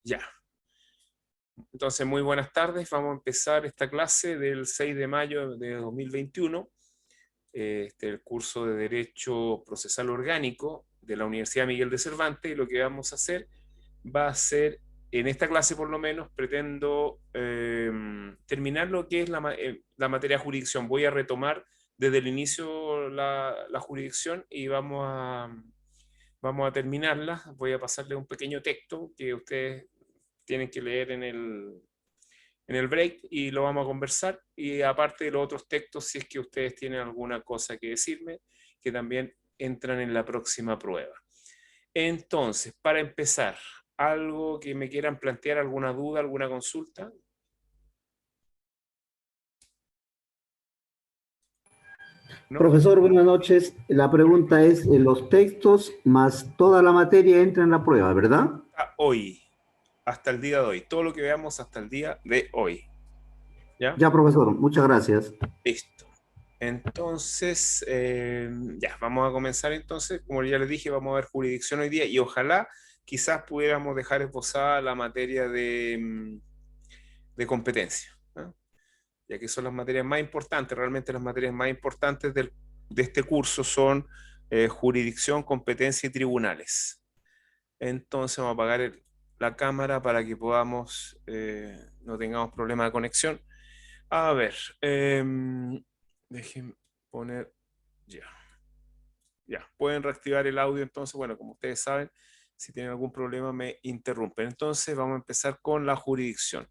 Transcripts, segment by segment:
Ya. Entonces, muy buenas tardes. Vamos a empezar esta clase del 6 de mayo de 2021. El curso de Derecho Procesal Orgánico de la Universidad Miguel de Cervantes. Y lo que vamos a hacer va a ser, en esta clase por lo menos, pretendo terminar lo que es la materia de jurisdicción. Voy a retomar desde el inicio la jurisdicción y vamos a terminarla. Voy a pasarle un pequeño texto que ustedes tienen que leer en el break y lo vamos a conversar. Y aparte de los otros textos, si es que ustedes tienen alguna cosa que decirme, que también entran en la próxima prueba. Entonces, para empezar, ¿algo que me quieran plantear, alguna duda, alguna consulta? ¿No? Profesor, buenas noches. La pregunta es, los textos más toda la materia entra en la prueba, ¿verdad? Hoy, hasta el día de hoy, todo lo que veamos hasta el día de hoy. ¿Ya? Ya, profesor, muchas gracias. Listo. Entonces, ya, vamos a comenzar entonces. Como ya les dije, vamos a ver jurisdicción hoy día y ojalá quizás pudiéramos dejar esbozada la materia de competencia, ¿no? Ya que son las materias más importantes, realmente las materias más importantes de este curso son jurisdicción, competencia y tribunales. Entonces vamos a apagar la cámara para que podamos, no tengamos problema de conexión. A ver, dejen poner ya. Ya, pueden reactivar el audio entonces. Bueno, como ustedes saben, si tienen algún problema me interrumpen. Entonces vamos a empezar con la jurisdicción.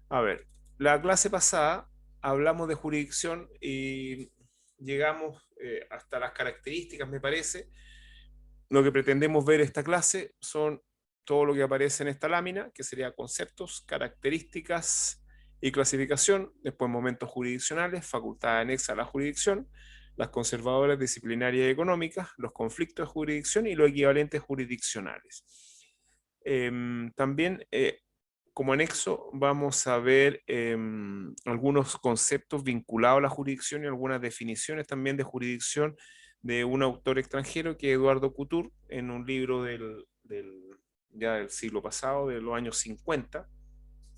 A ver, la clase pasada hablamos de jurisdicción y llegamos hasta las características, me parece. Lo que pretendemos ver esta clase son todo lo que aparece en esta lámina, que sería conceptos, características y clasificación, después momentos jurisdiccionales, facultad anexa a la jurisdicción, las conservadoras disciplinarias y económicas, los conflictos de jurisdicción y los equivalentes jurisdiccionales. También como anexo vamos a ver algunos conceptos vinculados a la jurisdicción y algunas definiciones también de jurisdicción de un autor extranjero que es Eduardo Couture en un libro ya del siglo pasado, de los años 50.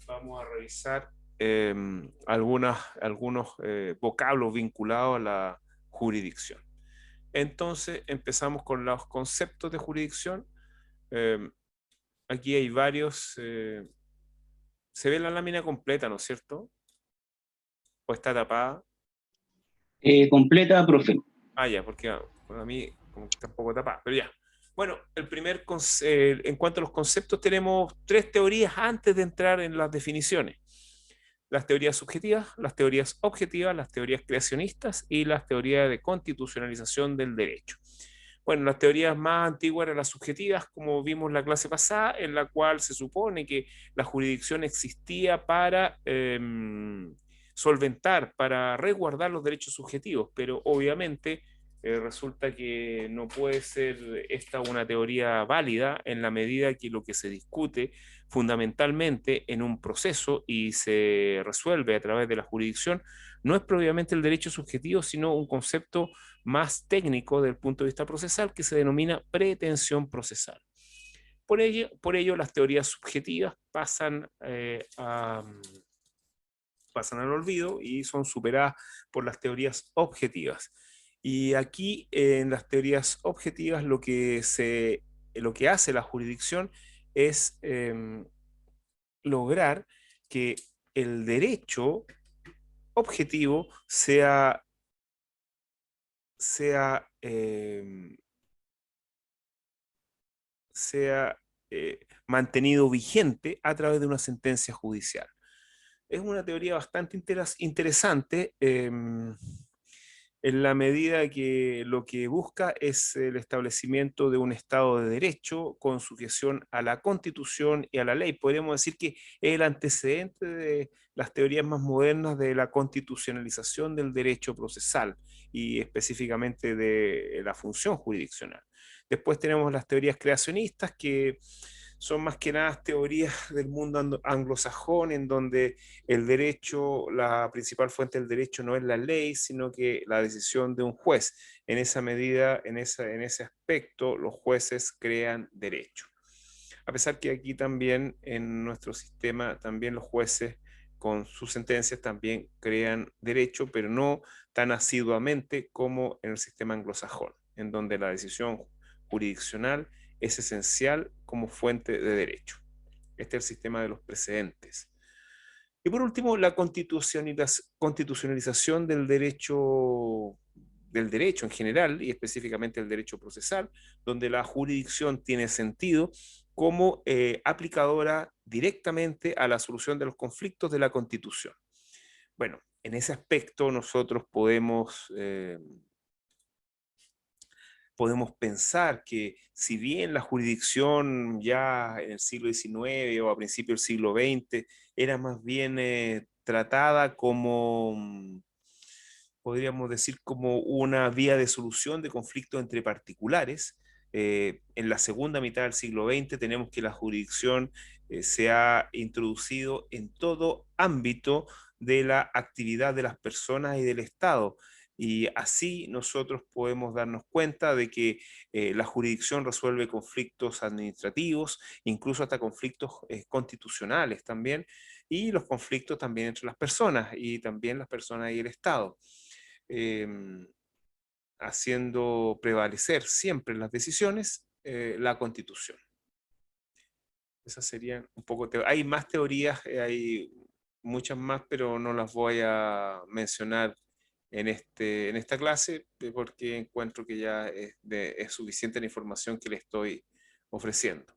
Vamos a revisar algunos vocablos vinculados a la jurisdicción. Entonces empezamos con los conceptos de jurisdicción. Eh, Aquí hay varios. Se ve la lámina completa, ¿no es cierto? ¿O está tapada? Completa, profe. Ah, ya, porque para mí como que está un poco tapada, pero ya. Bueno, en cuanto a los conceptos, tenemos tres teorías antes de entrar en las definiciones. Las teorías subjetivas, las teorías objetivas, las teorías creacionistas y las teorías de constitucionalización del derecho. Bueno, las teorías más antiguas eran las subjetivas, como vimos en la clase pasada, en la cual se supone que la jurisdicción existía para solventar, para resguardar los derechos subjetivos, pero obviamente resulta que no puede ser esta una teoría válida en la medida que lo que se discute fundamentalmente en un proceso y se resuelve a través de la jurisdicción no es propiamente el derecho subjetivo, sino un concepto más técnico desde el punto de vista procesal que se denomina pretensión procesal. Por ello las teorías subjetivas pasan al olvido y son superadas por las teorías objetivas. Y aquí en las teorías objetivas lo que hace la jurisdicción es lograr que el derecho objetivo sea, sea mantenido vigente a través de una sentencia judicial. Es una teoría bastante interesante en la medida que lo que busca es el establecimiento de un Estado de Derecho con sujeción a la Constitución y a la ley. Podríamos decir que es el antecedente de las teorías más modernas de la constitucionalización del derecho procesal y específicamente de la función jurisdiccional. Después tenemos las teorías creacionistas que son más que nada teorías del mundo anglosajón, en donde el derecho, la principal fuente del derecho no es la ley, sino que la decisión de un juez. En ese aspecto, los jueces crean derecho. a pesar que aquí también en nuestro sistema, también los jueces con sus sentencias también crean derecho, pero no tan asiduamente como en el sistema anglosajón, en donde la decisión jurisdiccional es esencial como fuente de derecho. Este es el sistema de los precedentes. Y por último, la constitucionalización del derecho en general, y específicamente el derecho procesal, donde la jurisdicción tiene sentido como aplicadora directamente a la solución de los conflictos de la Constitución. Bueno, en ese aspecto nosotros podemos pensar que si bien la jurisdicción ya en el siglo XIX o a principios del siglo XX era más bien tratada como, podríamos decir, como una vía de solución de conflictos entre particulares, en la segunda mitad del siglo XX tenemos que la jurisdicción se ha introducido en todo ámbito de la actividad de las personas y del Estado. Y así nosotros podemos darnos cuenta de que la jurisdicción resuelve conflictos administrativos, incluso hasta conflictos constitucionales también, y los conflictos también entre las personas, y también las personas y el Estado, eh, haciendo prevalecer siempre en las decisiones la Constitución. Esas serían un poco, hay más teorías, hay muchas más, pero no las voy a mencionar en esta clase, porque encuentro que ya es suficiente la información que le estoy ofreciendo.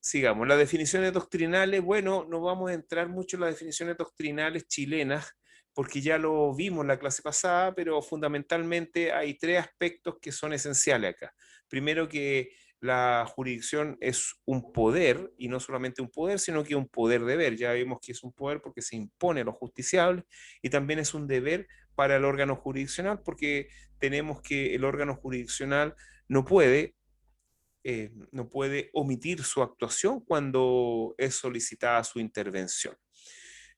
Sigamos, las definiciones doctrinales. Bueno, no vamos a entrar mucho en las definiciones doctrinales chilenas, porque ya lo vimos en la clase pasada, pero fundamentalmente hay tres aspectos que son esenciales acá. Primero, que la jurisdicción es un poder, y no solamente un poder, sino que un poder deber. Ya vimos que es un poder porque se impone a los justiciables, y también es un deber para el órgano jurisdiccional, porque tenemos que el órgano jurisdiccional no puede omitir su actuación cuando es solicitada su intervención.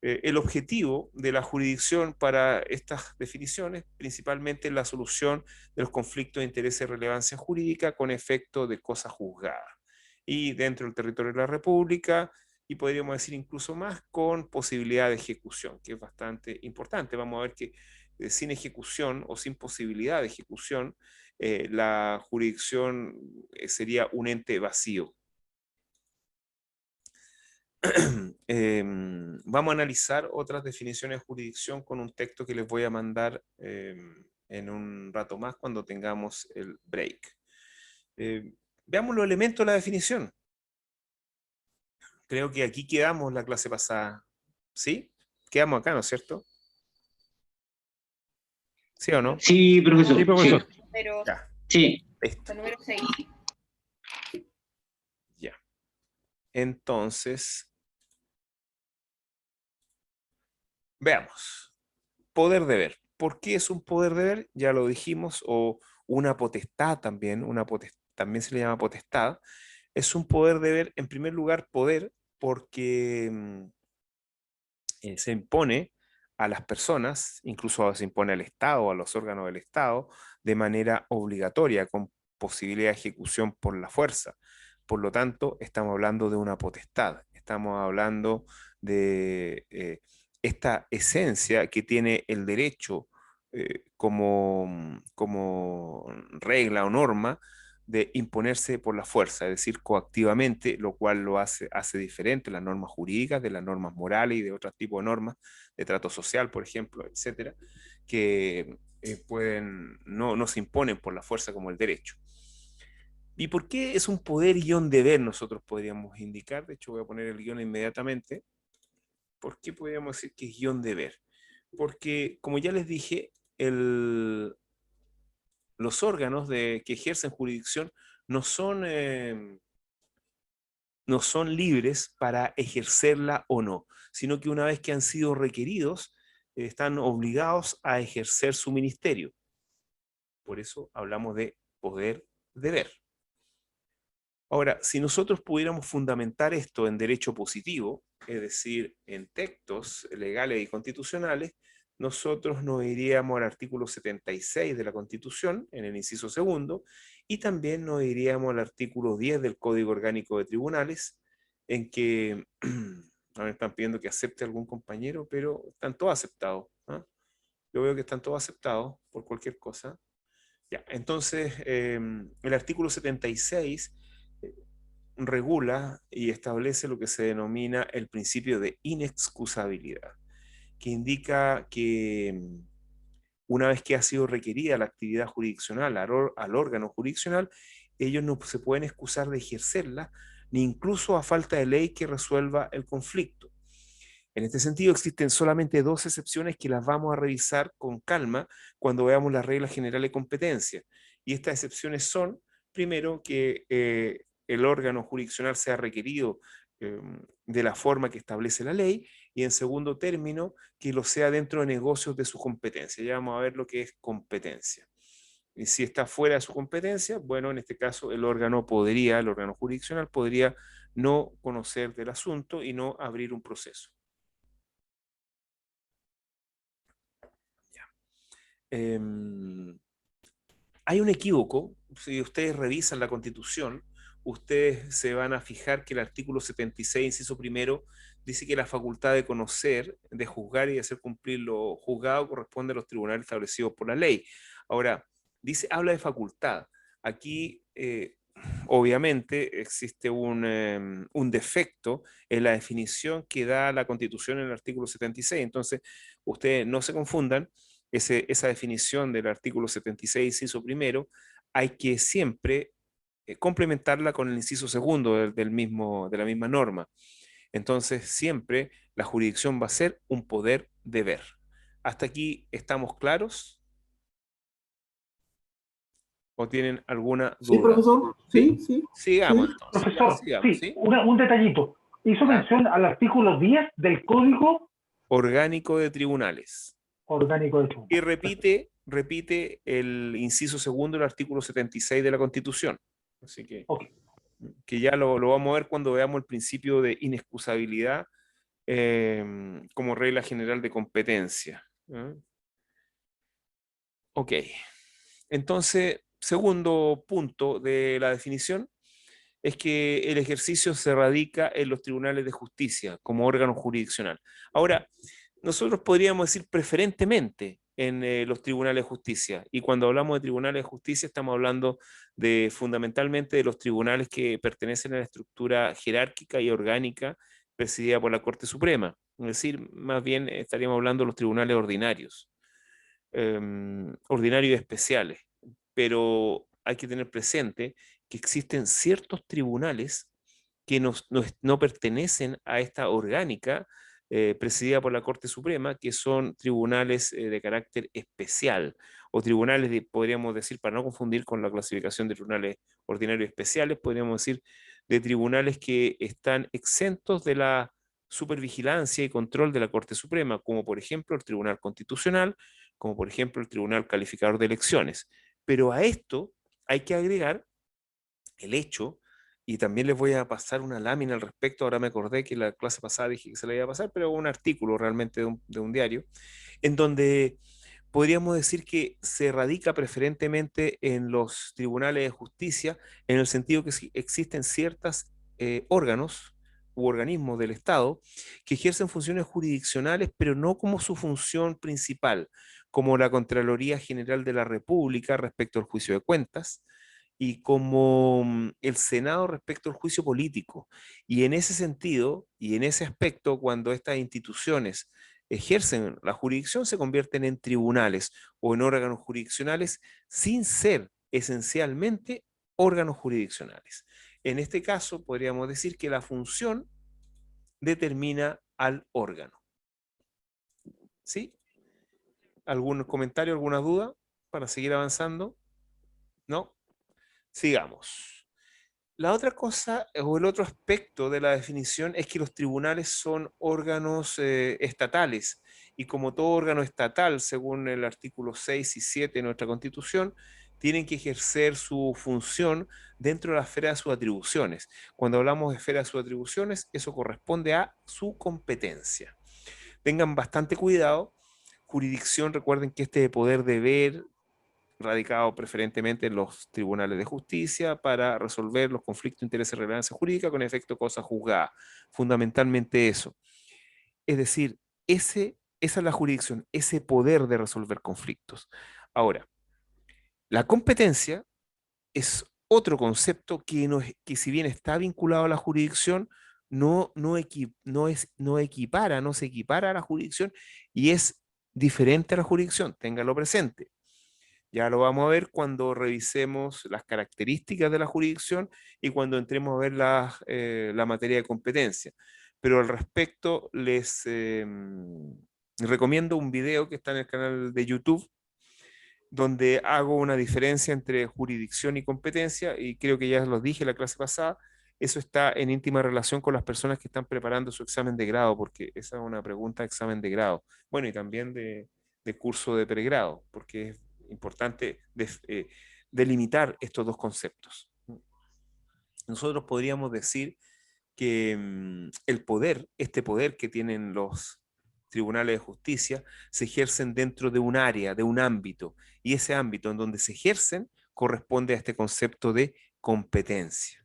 El objetivo de la jurisdicción para estas definiciones, principalmente es la solución de los conflictos de interés y relevancia jurídica con efecto de cosa juzgada, y dentro del territorio de la República, y podríamos decir incluso más, con posibilidad de ejecución, que es bastante importante. Vamos a ver que sin ejecución o sin posibilidad de ejecución, la jurisdicción sería un ente vacío. Vamos a analizar otras definiciones de jurisdicción con un texto que les voy a mandar en un rato más cuando tengamos el break. Veamos los elementos de la definición. Creo que aquí quedamos la clase pasada. ¿Sí? Quedamos acá, ¿no es cierto? ¿Sí o no? Sí, profesor. Sí, profesor. Pero Ya, Sí. listo. el número 6. Ya. Entonces, veamos. Poder deber. ¿Por qué es un poder deber? Ya lo dijimos, o una potestad también, también se le llama potestad. Es un poder deber, en primer lugar, poder, porque se impone a las personas, incluso se impone al Estado, a los órganos del Estado, de manera obligatoria, con posibilidad de ejecución por la fuerza. Por lo tanto, estamos hablando de una potestad, estamos hablando de esta esencia que tiene el derecho como regla o norma de imponerse por la fuerza, es decir, coactivamente, lo cual lo hace diferente las normas jurídicas de las normas morales y de otros tipos de normas de trato social, por ejemplo, etcétera, que no se imponen por la fuerza como el derecho. ¿Y por qué es un poder guión deber? Nosotros podríamos indicar, de hecho voy a poner el guión inmediatamente. ¿Por qué podríamos decir que es guión deber? Porque, como ya les dije, los órganos que ejercen jurisdicción no son, no son libres para ejercerla o no, sino que una vez que han sido requeridos, están obligados a ejercer su ministerio. Por eso hablamos de poder deber. Ahora, si nosotros pudiéramos fundamentar esto en derecho positivo, es decir, en textos legales y constitucionales, nosotros nos iríamos al artículo 76 de la Constitución, en el inciso segundo, y también nos iríamos al artículo 10 del Código Orgánico de Tribunales, en que, a ver, están pidiendo que acepte algún compañero, pero están todos aceptados. ¿Ah? Yo veo que están todos aceptados por cualquier cosa. Ya, entonces, el artículo 76 regula y establece lo que se denomina el principio de inexcusabilidad, que indica que una vez que ha sido requerida la actividad jurisdiccional al órgano jurisdiccional, ellos no se pueden excusar de ejercerla, ni incluso a falta de ley que resuelva el conflicto. En este sentido, existen solamente dos excepciones que las vamos a revisar con calma cuando veamos las reglas generales de competencia. Y estas excepciones son, primero, que el órgano jurisdiccional sea requerido de la forma que establece la ley, y en segundo término, que lo sea dentro de negocios de su competencia. Ya vamos a ver lo que es competencia. Y si está fuera de su competencia, bueno, en este caso el órgano jurisdiccional podría no conocer del asunto y no abrir un proceso. Hay un equívoco. Si ustedes revisan la Constitución, ustedes se van a fijar que el artículo 76, inciso primero, dice que la facultad de conocer, de juzgar y de hacer cumplir lo juzgado corresponde a los tribunales establecidos por la ley. Ahora, habla de facultad. Aquí, obviamente, existe un defecto en la definición que da la Constitución en el artículo 76. Entonces, ustedes no se confundan. Esa definición del artículo 76, inciso primero, hay que siempre complementarla con el inciso segundo de la misma norma. Entonces, siempre la jurisdicción va a ser un poder deber. ¿Hasta aquí estamos claros? ¿O tienen alguna Sí, duda? profesor. Sí, sí, Sigamos sí. entonces. Ya, Profesor, sigamos, sí, ¿sí? un detallito. Hizo Ya. mención al artículo 10 del Código Orgánico de Tribunales. Orgánico del Y Tribunal. repite el inciso segundo del artículo 76 de la Constitución. Así Ok. que ya lo vamos a ver cuando veamos el principio de inexcusabilidad como regla general de competencia. ¿Eh? Ok. Entonces, segundo punto de la definición es que el ejercicio se radica en los tribunales de justicia como órgano jurisdiccional. Ahora, nosotros podríamos decir preferentemente en los tribunales de justicia, y cuando hablamos de tribunales de justicia estamos hablando fundamentalmente de los tribunales que pertenecen a la estructura jerárquica y orgánica presidida por la Corte Suprema. Es decir, más bien estaríamos hablando de los tribunales ordinarios, ordinarios y especiales, pero hay que tener presente que existen ciertos tribunales que no pertenecen a esta orgánica presidida por la Corte Suprema, que son tribunales de carácter especial, o tribunales, podríamos decir, para no confundir con la clasificación de tribunales ordinarios especiales, podríamos decir de tribunales que están exentos de la supervigilancia y control de la Corte Suprema, como por ejemplo el Tribunal Constitucional, como por ejemplo el Tribunal Calificador de Elecciones. Pero a esto hay que agregar el hecho, y también les voy a pasar una lámina al respecto. Ahora me acordé que la clase pasada dije que se la iba a pasar, pero un artículo realmente de un diario, en donde podríamos decir que se radica preferentemente en los tribunales de justicia, en el sentido que existen ciertos órganos u organismos del Estado que ejercen funciones jurisdiccionales, pero no como su función principal, como la Contraloría General de la República respecto al juicio de cuentas, y como el Senado respecto al juicio político. Y en ese sentido, y en ese aspecto, cuando estas instituciones ejercen la jurisdicción, se convierten en tribunales o en órganos jurisdiccionales sin ser esencialmente órganos jurisdiccionales. En este caso, podríamos decir que la función determina al órgano. ¿Sí? ¿Algún comentario, alguna duda para seguir avanzando? ¿No? Sigamos. La otra cosa o el otro aspecto de la definición es que los tribunales son órganos estatales, y como todo órgano estatal, según el artículo 6 y 7 de nuestra Constitución, tienen que ejercer su función dentro de la esfera de sus atribuciones. Cuando hablamos de esfera de sus atribuciones, eso corresponde a su competencia. Tengan bastante cuidado jurisdicción, recuerden que este poder deber radicado preferentemente en los tribunales de justicia para resolver los conflictos de interés de relevancia jurídica con efecto cosa juzgada. Fundamentalmente eso. Es decir, esa es la jurisdicción, ese poder de resolver conflictos. Ahora, la competencia es otro concepto que, que si bien está vinculado a la jurisdicción, no equipara, no se equipara a la jurisdicción y es diferente a la jurisdicción, téngalo presente. Ya lo vamos a ver cuando revisemos las características de la jurisdicción y cuando entremos a ver la materia de competencia. Pero al respecto, les recomiendo un video que está en el canal de YouTube, donde hago una diferencia entre jurisdicción y competencia, y creo que ya los dije la clase pasada, eso está en íntima relación con las personas que están preparando su examen de grado, porque esa es una pregunta de examen de grado. Bueno, y también de curso de pregrado, porque es importante delimitar estos dos conceptos. Nosotros podríamos decir que el poder, este poder que tienen los tribunales de justicia, se ejercen dentro de un área, de un ámbito, y ese ámbito en donde se ejercen corresponde a este concepto de competencia.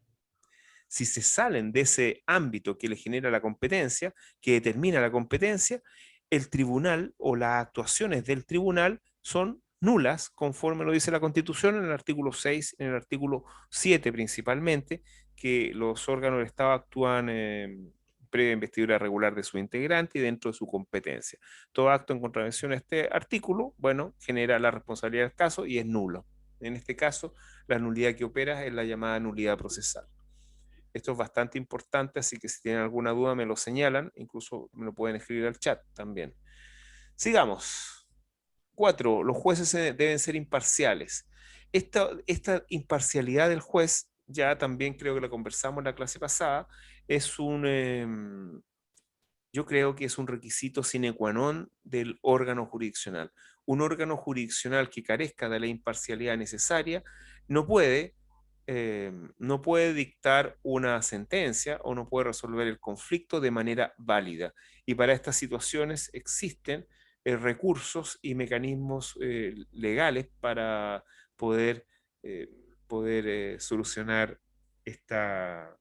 Si se salen de ese ámbito que le genera la competencia, que determina la competencia, el tribunal o las actuaciones del tribunal son nulas, conforme lo dice la Constitución en el artículo 6, en el artículo 7 principalmente, que los órganos del Estado actúan previa investidura regular de su integrante y dentro de su competencia. Todo acto en contravención a este artículo, bueno, genera la responsabilidad del caso y es nulo. En este caso, la nulidad que opera es la llamada nulidad procesal. Esto es bastante importante, así que si tienen alguna duda me lo señalan, incluso me lo pueden escribir al chat también. Sigamos. 4. Los jueces deben ser imparciales. Esta imparcialidad del juez, ya también creo que la conversamos en la clase pasada, es yo creo que es un requisito sine qua non del órgano jurisdiccional. Un órgano jurisdiccional que carezca de la imparcialidad necesaria no puede dictar una sentencia o no puede resolver el conflicto de manera válida. Y para estas situaciones existen recursos y mecanismos legales para poder, solucionar esta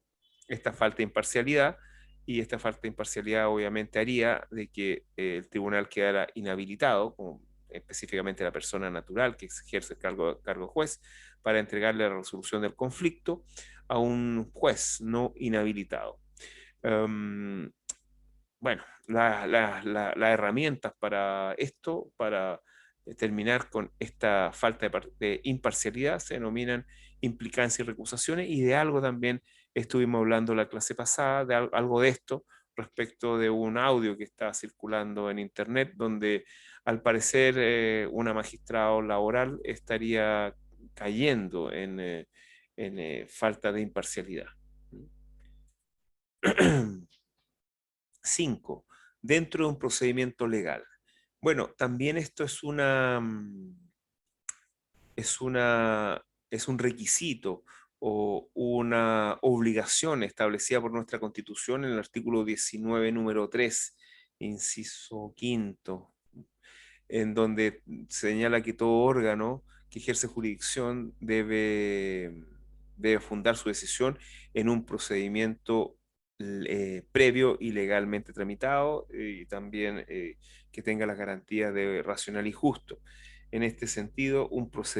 falta de imparcialidad. Y esta falta de imparcialidad obviamente haría de que el tribunal quedara inhabilitado, como específicamente la persona natural que ejerce el cargo de juez, para entregarle la resolución del conflicto a un juez no inhabilitado. Bueno, las herramientas para esto, para terminar con esta falta de imparcialidad, se denominan implicancia y recusaciones, y de algo también estuvimos hablando la clase pasada, de algo de esto, respecto de un audio que está circulando en internet, donde al parecer una magistrada laboral estaría cayendo en falta de imparcialidad. 5. Dentro de un procedimiento legal. Bueno, también esto es un requisito o una obligación establecida por nuestra Constitución en el artículo 19, número 3, inciso quinto, en donde señala que todo órgano que ejerce jurisdicción debe fundar su decisión en un procedimiento previo y legalmente tramitado, y también que tenga las garantías de racional y justo. En este sentido, un proceso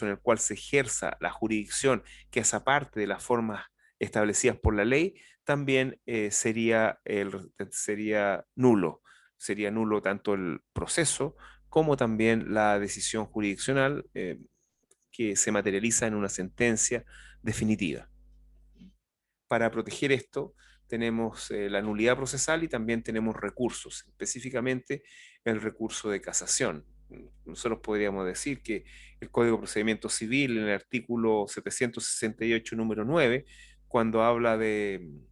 en el cual se ejerza la jurisdicción, que es aparte de las formas establecidas por la ley, también sería nulo. Sería nulo tanto el proceso como también la decisión jurisdiccional que se materializa en una sentencia definitiva. Para proteger esto, tenemos la nulidad procesal y también tenemos recursos, específicamente el recurso de casación. Nosotros podríamos decir que el Código de Procedimiento Civil, en el artículo 768, número 9, cuando habla de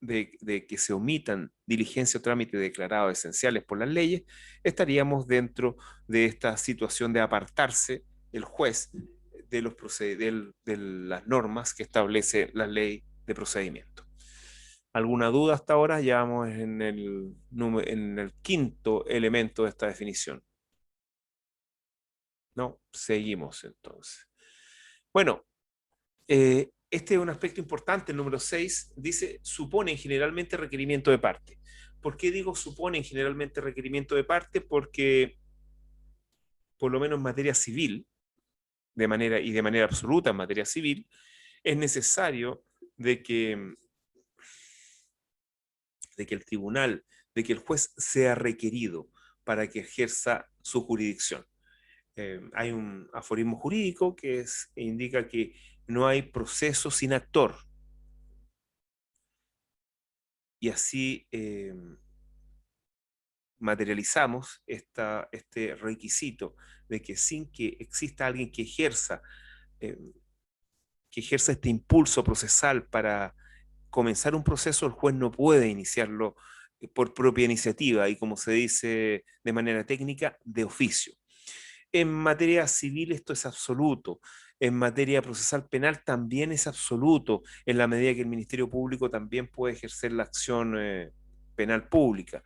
que se omitan diligencia o trámite declarados esenciales por las leyes, estaríamos dentro de esta situación de apartarse el juez de las normas que establece la ley de procedimiento. ¿Alguna duda hasta ahora? Ya vamos en el quinto elemento de esta definición. No, seguimos entonces. Bueno, este es un aspecto importante, el número 6, dice, suponen generalmente requerimiento de parte. ¿Por qué digo suponen generalmente requerimiento de parte? Porque, por lo menos en materia civil, de manera absoluta en materia civil, es necesario de que el tribunal, de que el juez sea requerido para que ejerza su jurisdicción. Hay un aforismo jurídico que indica que no hay proceso sin actor. Y así materializamos este requisito de que sin que exista alguien eh, que ejerza este impulso procesal para comenzar un proceso, el juez no puede iniciarlo por propia iniciativa y, como se dice de manera técnica, de oficio. En materia civil esto es absoluto. En materia procesal penal también es absoluto, en la medida que el Ministerio Público también puede ejercer la acción penal pública.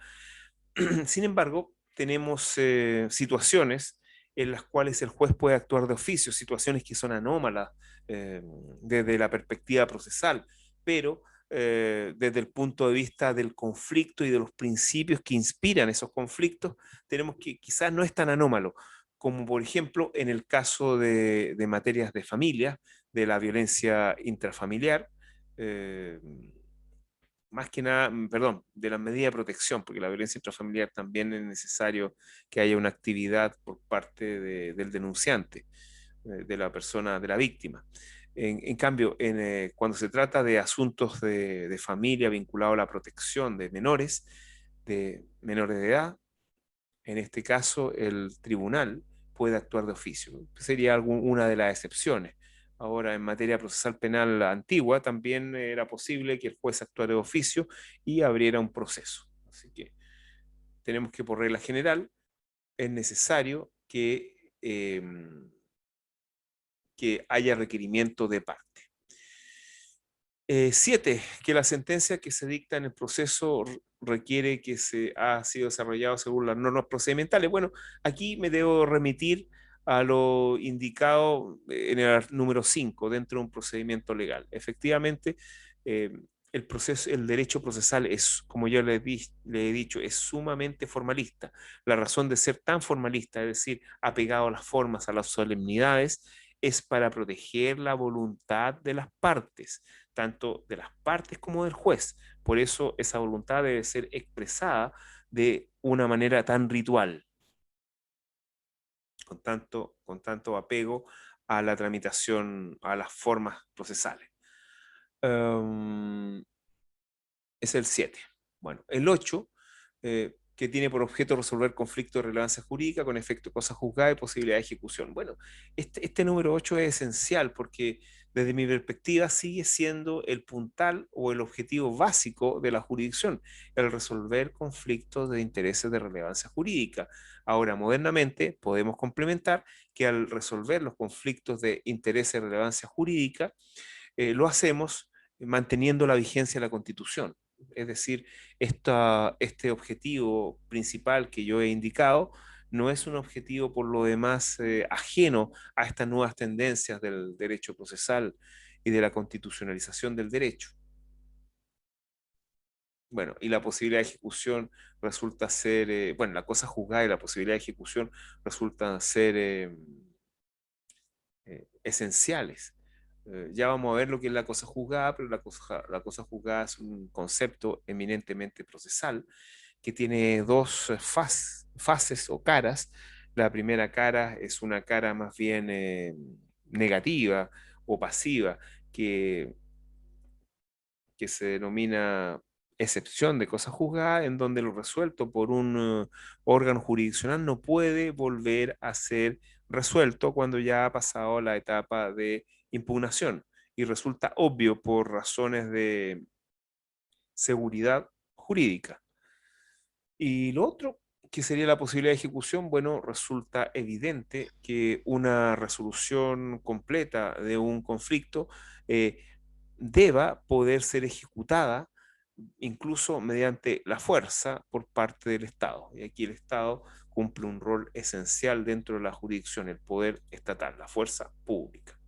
Sin embargo, tenemos situaciones en las cuales el juez puede actuar de oficio, situaciones que son anómalas eh, desde la perspectiva procesal, pero desde el punto de vista del conflicto y de los principios que inspiran esos conflictos, tenemos que quizás no es tan anómalo, como por ejemplo en el caso de materias de familia, de la violencia intrafamiliar, eh, más que nada, perdón, de las medidas de protección, porque la violencia intrafamiliar también es necesario que haya una actividad por parte del denunciante, de la persona, de la víctima. En cambio, cuando se trata de asuntos de familia vinculados a la protección de menores de edad, en este caso el tribunal puede actuar de oficio. Sería una de las excepciones. Ahora, en materia procesal penal antigua, también era posible que el juez actuara de oficio y abriera un proceso. Así que tenemos que, por regla general, es necesario que haya requerimiento de parte. 7, que la sentencia que se dicta en el proceso requiere que se ha sido desarrollado según las normas procedimentales. Bueno, aquí me debo remitir a lo indicado en el número 5 dentro de un procedimiento legal. Eh, el derecho procesal es, como yo le he dicho, es sumamente formalista. La razón de ser tan formalista, es decir, apegado a las formas, a las solemnidades, es para proteger la voluntad de las partes, tanto de las partes como del juez. Por eso esa voluntad debe ser expresada de una manera tan ritual, con tanto apego a la tramitación, a las formas procesales. Es el 7. Bueno, el 8, que tiene por objeto resolver conflictos de relevancia jurídica con efecto de cosa juzgada y posibilidad de ejecución. Bueno, este número 8 es esencial porque desde mi perspectiva sigue siendo el puntal o el objetivo básico de la jurisdicción, el resolver conflictos de intereses de relevancia jurídica. Ahora, modernamente, podemos complementar que al resolver los conflictos de intereses de relevancia jurídica, lo hacemos manteniendo la vigencia de la Constitución. Es decir, este objetivo principal que yo he indicado no es un objetivo por lo demás ajeno a estas nuevas tendencias del derecho procesal y de la constitucionalización del derecho. Bueno, y la posibilidad de ejecución resulta ser, bueno, la cosa juzgada y la posibilidad de ejecución resultan ser esenciales. Ya vamos a ver lo que es la cosa juzgada, pero la cosa juzgada es un concepto eminentemente procesal que tiene dos fases o caras. La primera cara es una cara más bien negativa o pasiva, que, que se denomina excepción de cosa juzgada, en donde lo resuelto por un órgano jurisdiccional no puede volver a ser resuelto cuando ya ha pasado la etapa de impugnación y resulta obvio por razones de seguridad jurídica. Y lo otro, que sería la posibilidad de ejecución, bueno, resulta evidente que una resolución completa de un conflicto deba poder ser ejecutada incluso mediante la fuerza por parte del Estado. Y aquí el Estado cumple un rol esencial dentro de la jurisdicción, el poder estatal, la fuerza pública.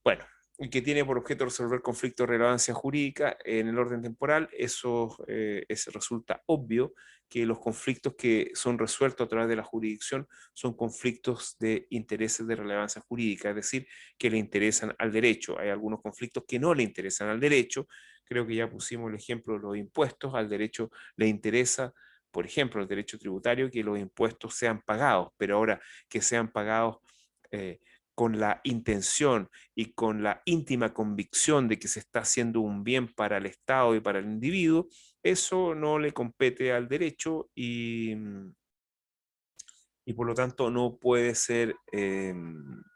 Bueno, y que tiene por objeto resolver conflictos de relevancia jurídica en el orden temporal, eso resulta obvio que los conflictos que son resueltos a través de la jurisdicción son conflictos de intereses de relevancia jurídica, es decir, que le interesan al derecho. Hay algunos conflictos que no le interesan al derecho, creo que ya pusimos el ejemplo de los impuestos, al derecho le interesa, por ejemplo, el derecho tributario, que los impuestos sean pagados, pero ahora que sean pagados con la intención y con la íntima convicción de que se está haciendo un bien para el Estado y para el individuo, eso no le compete al derecho y por lo tanto no puede ser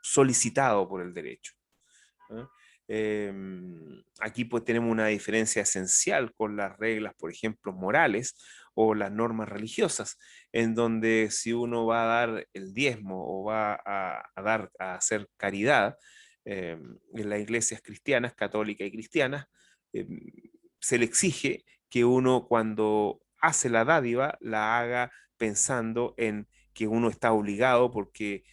solicitado por el derecho. ¿Eh? Aquí pues tenemos una diferencia esencial con las reglas, por ejemplo, morales o las normas religiosas, en donde si uno va a dar el diezmo o va a hacer caridad en las iglesias cristianas, católicas y cristianas, eh, se le exige que uno cuando hace la dádiva la haga pensando en que uno está obligado porque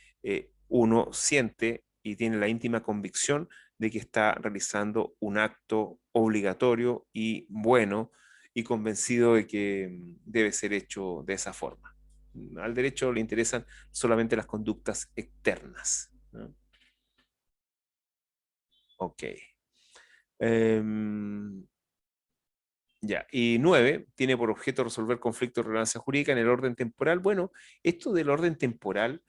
uno siente y tiene la íntima convicción de que está realizando un acto obligatorio y bueno y convencido de que debe ser hecho de esa forma. Al derecho le interesan solamente las conductas externas, ¿no? Ok. Ya, y 9, tiene por objeto resolver conflictos de relevancia jurídica en el orden temporal. Bueno, esto del orden temporal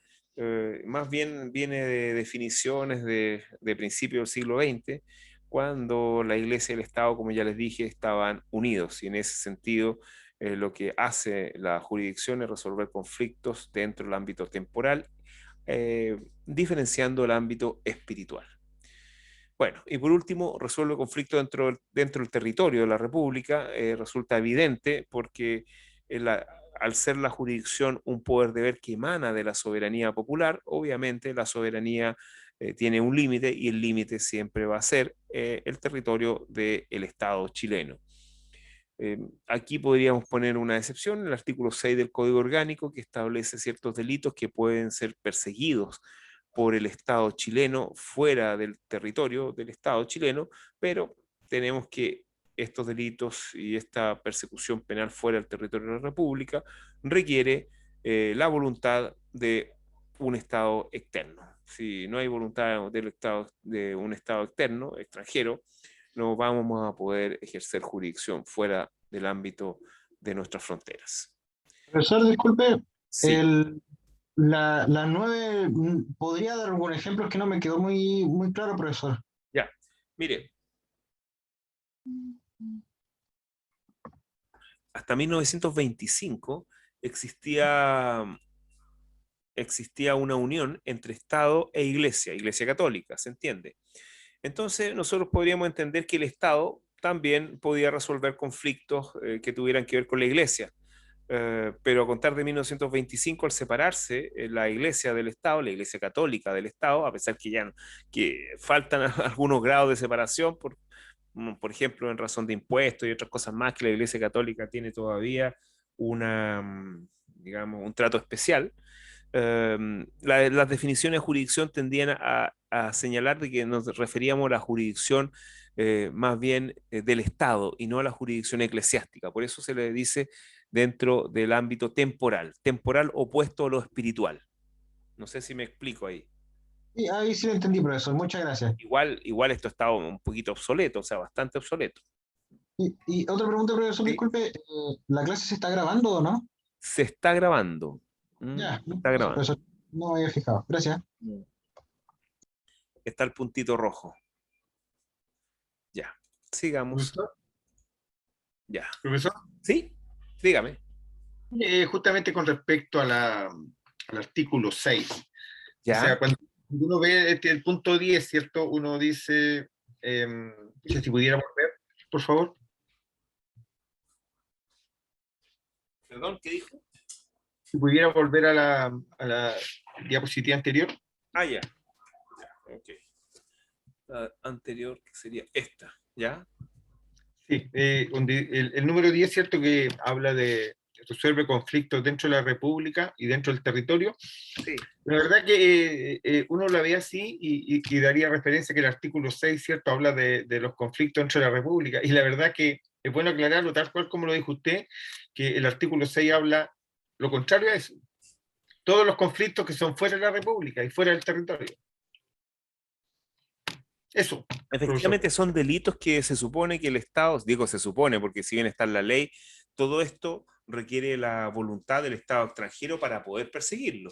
más bien viene de definiciones de principios del siglo XX, cuando la Iglesia y el Estado, como ya les dije, estaban unidos. Y en ese sentido, lo que hace la jurisdicción es resolver conflictos dentro del ámbito temporal, diferenciando el ámbito espiritual. Bueno, y por último, resuelve conflictos dentro del territorio de la República. Resulta evidente porque al ser la jurisdicción un poder deber que emana de la soberanía popular, obviamente la soberanía tiene un límite y el límite siempre va a ser el territorio del Estado chileno. Aquí podríamos poner una excepción, el artículo 6 del Código Orgánico, que establece ciertos delitos que pueden ser perseguidos por el Estado chileno fuera del territorio del Estado chileno, pero tenemos que estos delitos y esta persecución penal fuera del territorio de la República requiere la voluntad de un Estado externo. Si no hay voluntad de un Estado externo, extranjero, no vamos a poder ejercer jurisdicción fuera del ámbito de nuestras fronteras. Profesor, disculpe, Sí, la 9, ¿podría dar algún ejemplo? Es que no me quedó muy claro, profesor. ya. Mire, hasta 1925 existía una unión entre Estado e Iglesia, Iglesia Católica, ¿se entiende? Entonces nosotros podríamos entender que el Estado también podía resolver conflictos que tuvieran que ver con la Iglesia. Pero a contar de 1925, al separarse la Iglesia del Estado, la Iglesia Católica del Estado, a pesar que ya que faltan algunos grados de separación, por ejemplo, en razón de impuestos y otras cosas más, que la Iglesia Católica tiene todavía digamos, un trato especial. Las definiciones de jurisdicción tendían a señalar de que nos referíamos a la jurisdicción más bien del Estado y no a la jurisdicción eclesiástica. Por eso se le dice dentro del ámbito temporal opuesto a lo espiritual. No sé si me explico ahí. Sí, ahí sí lo entendí, profesor. Muchas gracias. Igual esto está un poquito obsoleto, o sea, bastante obsoleto. Y otra pregunta, profesor, Sí. disculpe, ¿la clase se está grabando o no? Se está grabando. Ya, Se está eso, grabando. profesor, no me había fijado. Gracias. Está el puntito rojo. Ya. Sigamos. Profesor, Ya. profesor, ¿Sí? Dígame. justamente con respecto a al artículo 6, o Ya. sea, cuando uno ve el punto 10, ¿cierto? Uno dice, si pudiera volver, por favor. Perdón, ¿qué dijo? Si pudiera volver a la diapositiva anterior. Ah, ya. Ok. La anterior, que sería esta, ¿ya? Sí, el número 10, ¿cierto? Que habla de resuelve conflictos dentro de la República y dentro del territorio. Sí. La verdad que uno la ve así y daría referencia que el artículo 6, ¿cierto? Habla de los conflictos dentro de la República. Y la verdad que es bueno aclararlo, tal cual como lo dijo usted, que el artículo 6 habla lo contrario a eso. Todos los conflictos que son fuera de la República y fuera del territorio. Eso, profesor. Efectivamente son delitos que se supone que el Estado, digo se supone porque si bien está en la ley, todo esto requiere la voluntad del Estado extranjero para poder perseguirlo.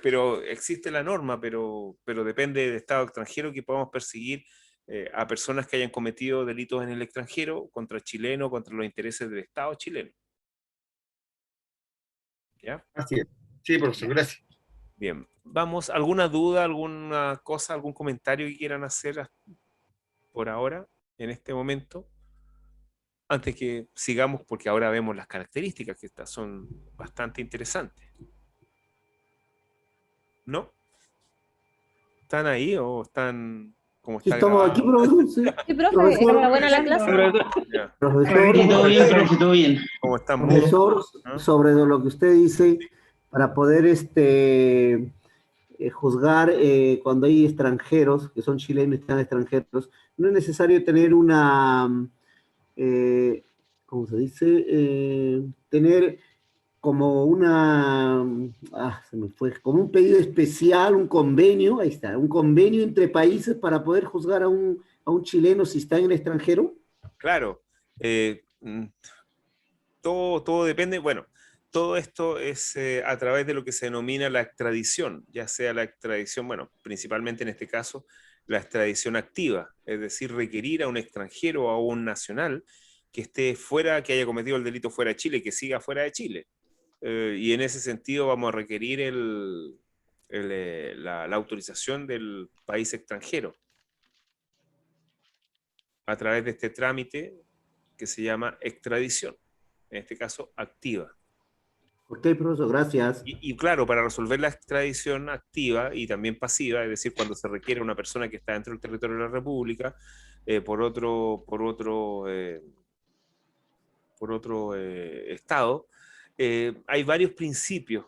Pero existe la norma, pero depende del Estado extranjero que podamos perseguir a personas que hayan cometido delitos en el extranjero contra chileno, contra los intereses del Estado chileno. ¿Ya? Así es. Sí, profesor, gracias. Bien, vamos, ¿alguna duda, alguna cosa, algún comentario que quieran hacer por ahora, en este momento? Antes que sigamos, porque ahora vemos las características que estas son bastante interesantes. ¿No? ¿Están ahí o están como Sí, está estamos grabado? aquí, profesor. Sí. Sí, profe, Profesor. enhorabuena la clase. Ya. Profesor, Sí, todo bien, profe, todo bien. ¿Cómo están? profesor, ¿Ah? sobre lo que usted dice, para poder juzgar cuando hay extranjeros, que son chilenos y están extranjeros, no es necesario tener ¿cómo se dice? Tener como se me fue, como un pedido especial, un convenio, ahí está, un convenio entre países para poder juzgar a un chileno si está en el extranjero. Claro. Todo depende, bueno, todo esto es a través de lo que se denomina la extradición, ya sea la extradición, bueno, principalmente en este caso, la extradición activa, es decir, requerir a un extranjero o a un nacional que esté fuera, que haya cometido el delito fuera de Chile, que siga fuera de Chile. Y en ese sentido vamos a requerir la autorización del país extranjero a través de este trámite que se llama extradición, en este caso activa. Ok, profesor, gracias. Y claro, para resolver la extradición activa y también pasiva, es decir, cuando se requiere una persona que está dentro del territorio de la República por otro Estado, hay varios principios.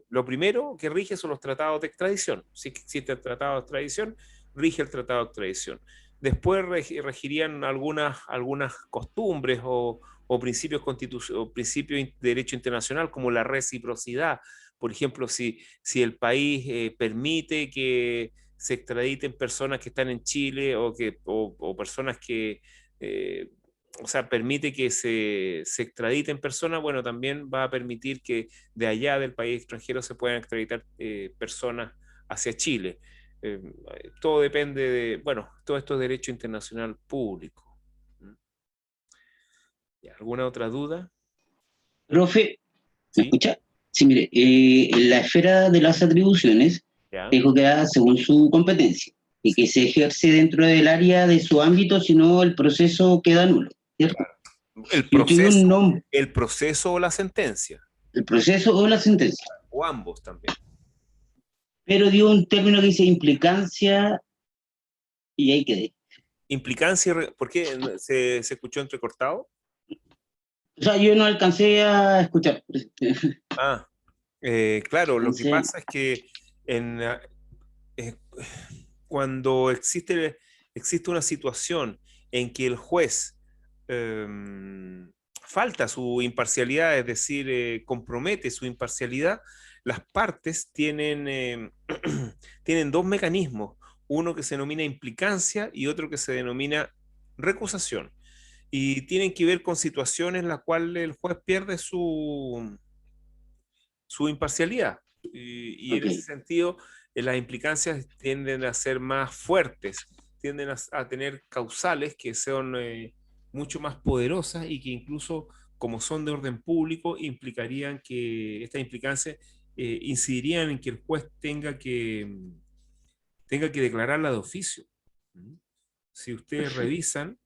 Lo primero que rige son los tratados de extradición. Si existe el tratado de extradición, rige el tratado de extradición. Después regirían algunas costumbres o principios de derecho internacional, como la reciprocidad. Por ejemplo, si el país permite que se extraditen personas que están en Chile o personas que o sea, permite que se extraditen personas, bueno, también va a permitir que de allá del país extranjero se puedan extraditar personas hacia Chile. Todo depende de, bueno, todo esto es derecho internacional público. ¿Alguna otra duda? Profe, ¿me ¿Sí? escucha? Sí, mire, en la esfera de las atribuciones, ¿Ya? dijo que da según su competencia y que se ejerce dentro del área de su ámbito, si no el proceso queda nulo, ¿cierto? El proceso o la sentencia, El proceso o la sentencia. o ambos también. Pero dio un término que dice implicancia y ahí quedé. Implicancia, ¿por qué se escuchó entrecortado? O sea, yo no alcancé a escuchar. Ah, claro, lo que Entonces, pasa es que cuando existe una situación en que el juez falta su imparcialidad, es decir, compromete su imparcialidad, las partes tienen, tienen dos mecanismos, uno que se denomina implicancia y otro que se denomina recusación. Y tienen que ver con situaciones en las cuales el juez pierde su imparcialidad. Y en ese sentido, las implicancias tienden a ser más fuertes, tienden a tener causales que son mucho más poderosas y que incluso, como son de orden público, implicarían que estas implicancias incidirían en que el juez tenga que declararla de oficio. Si ustedes revisan,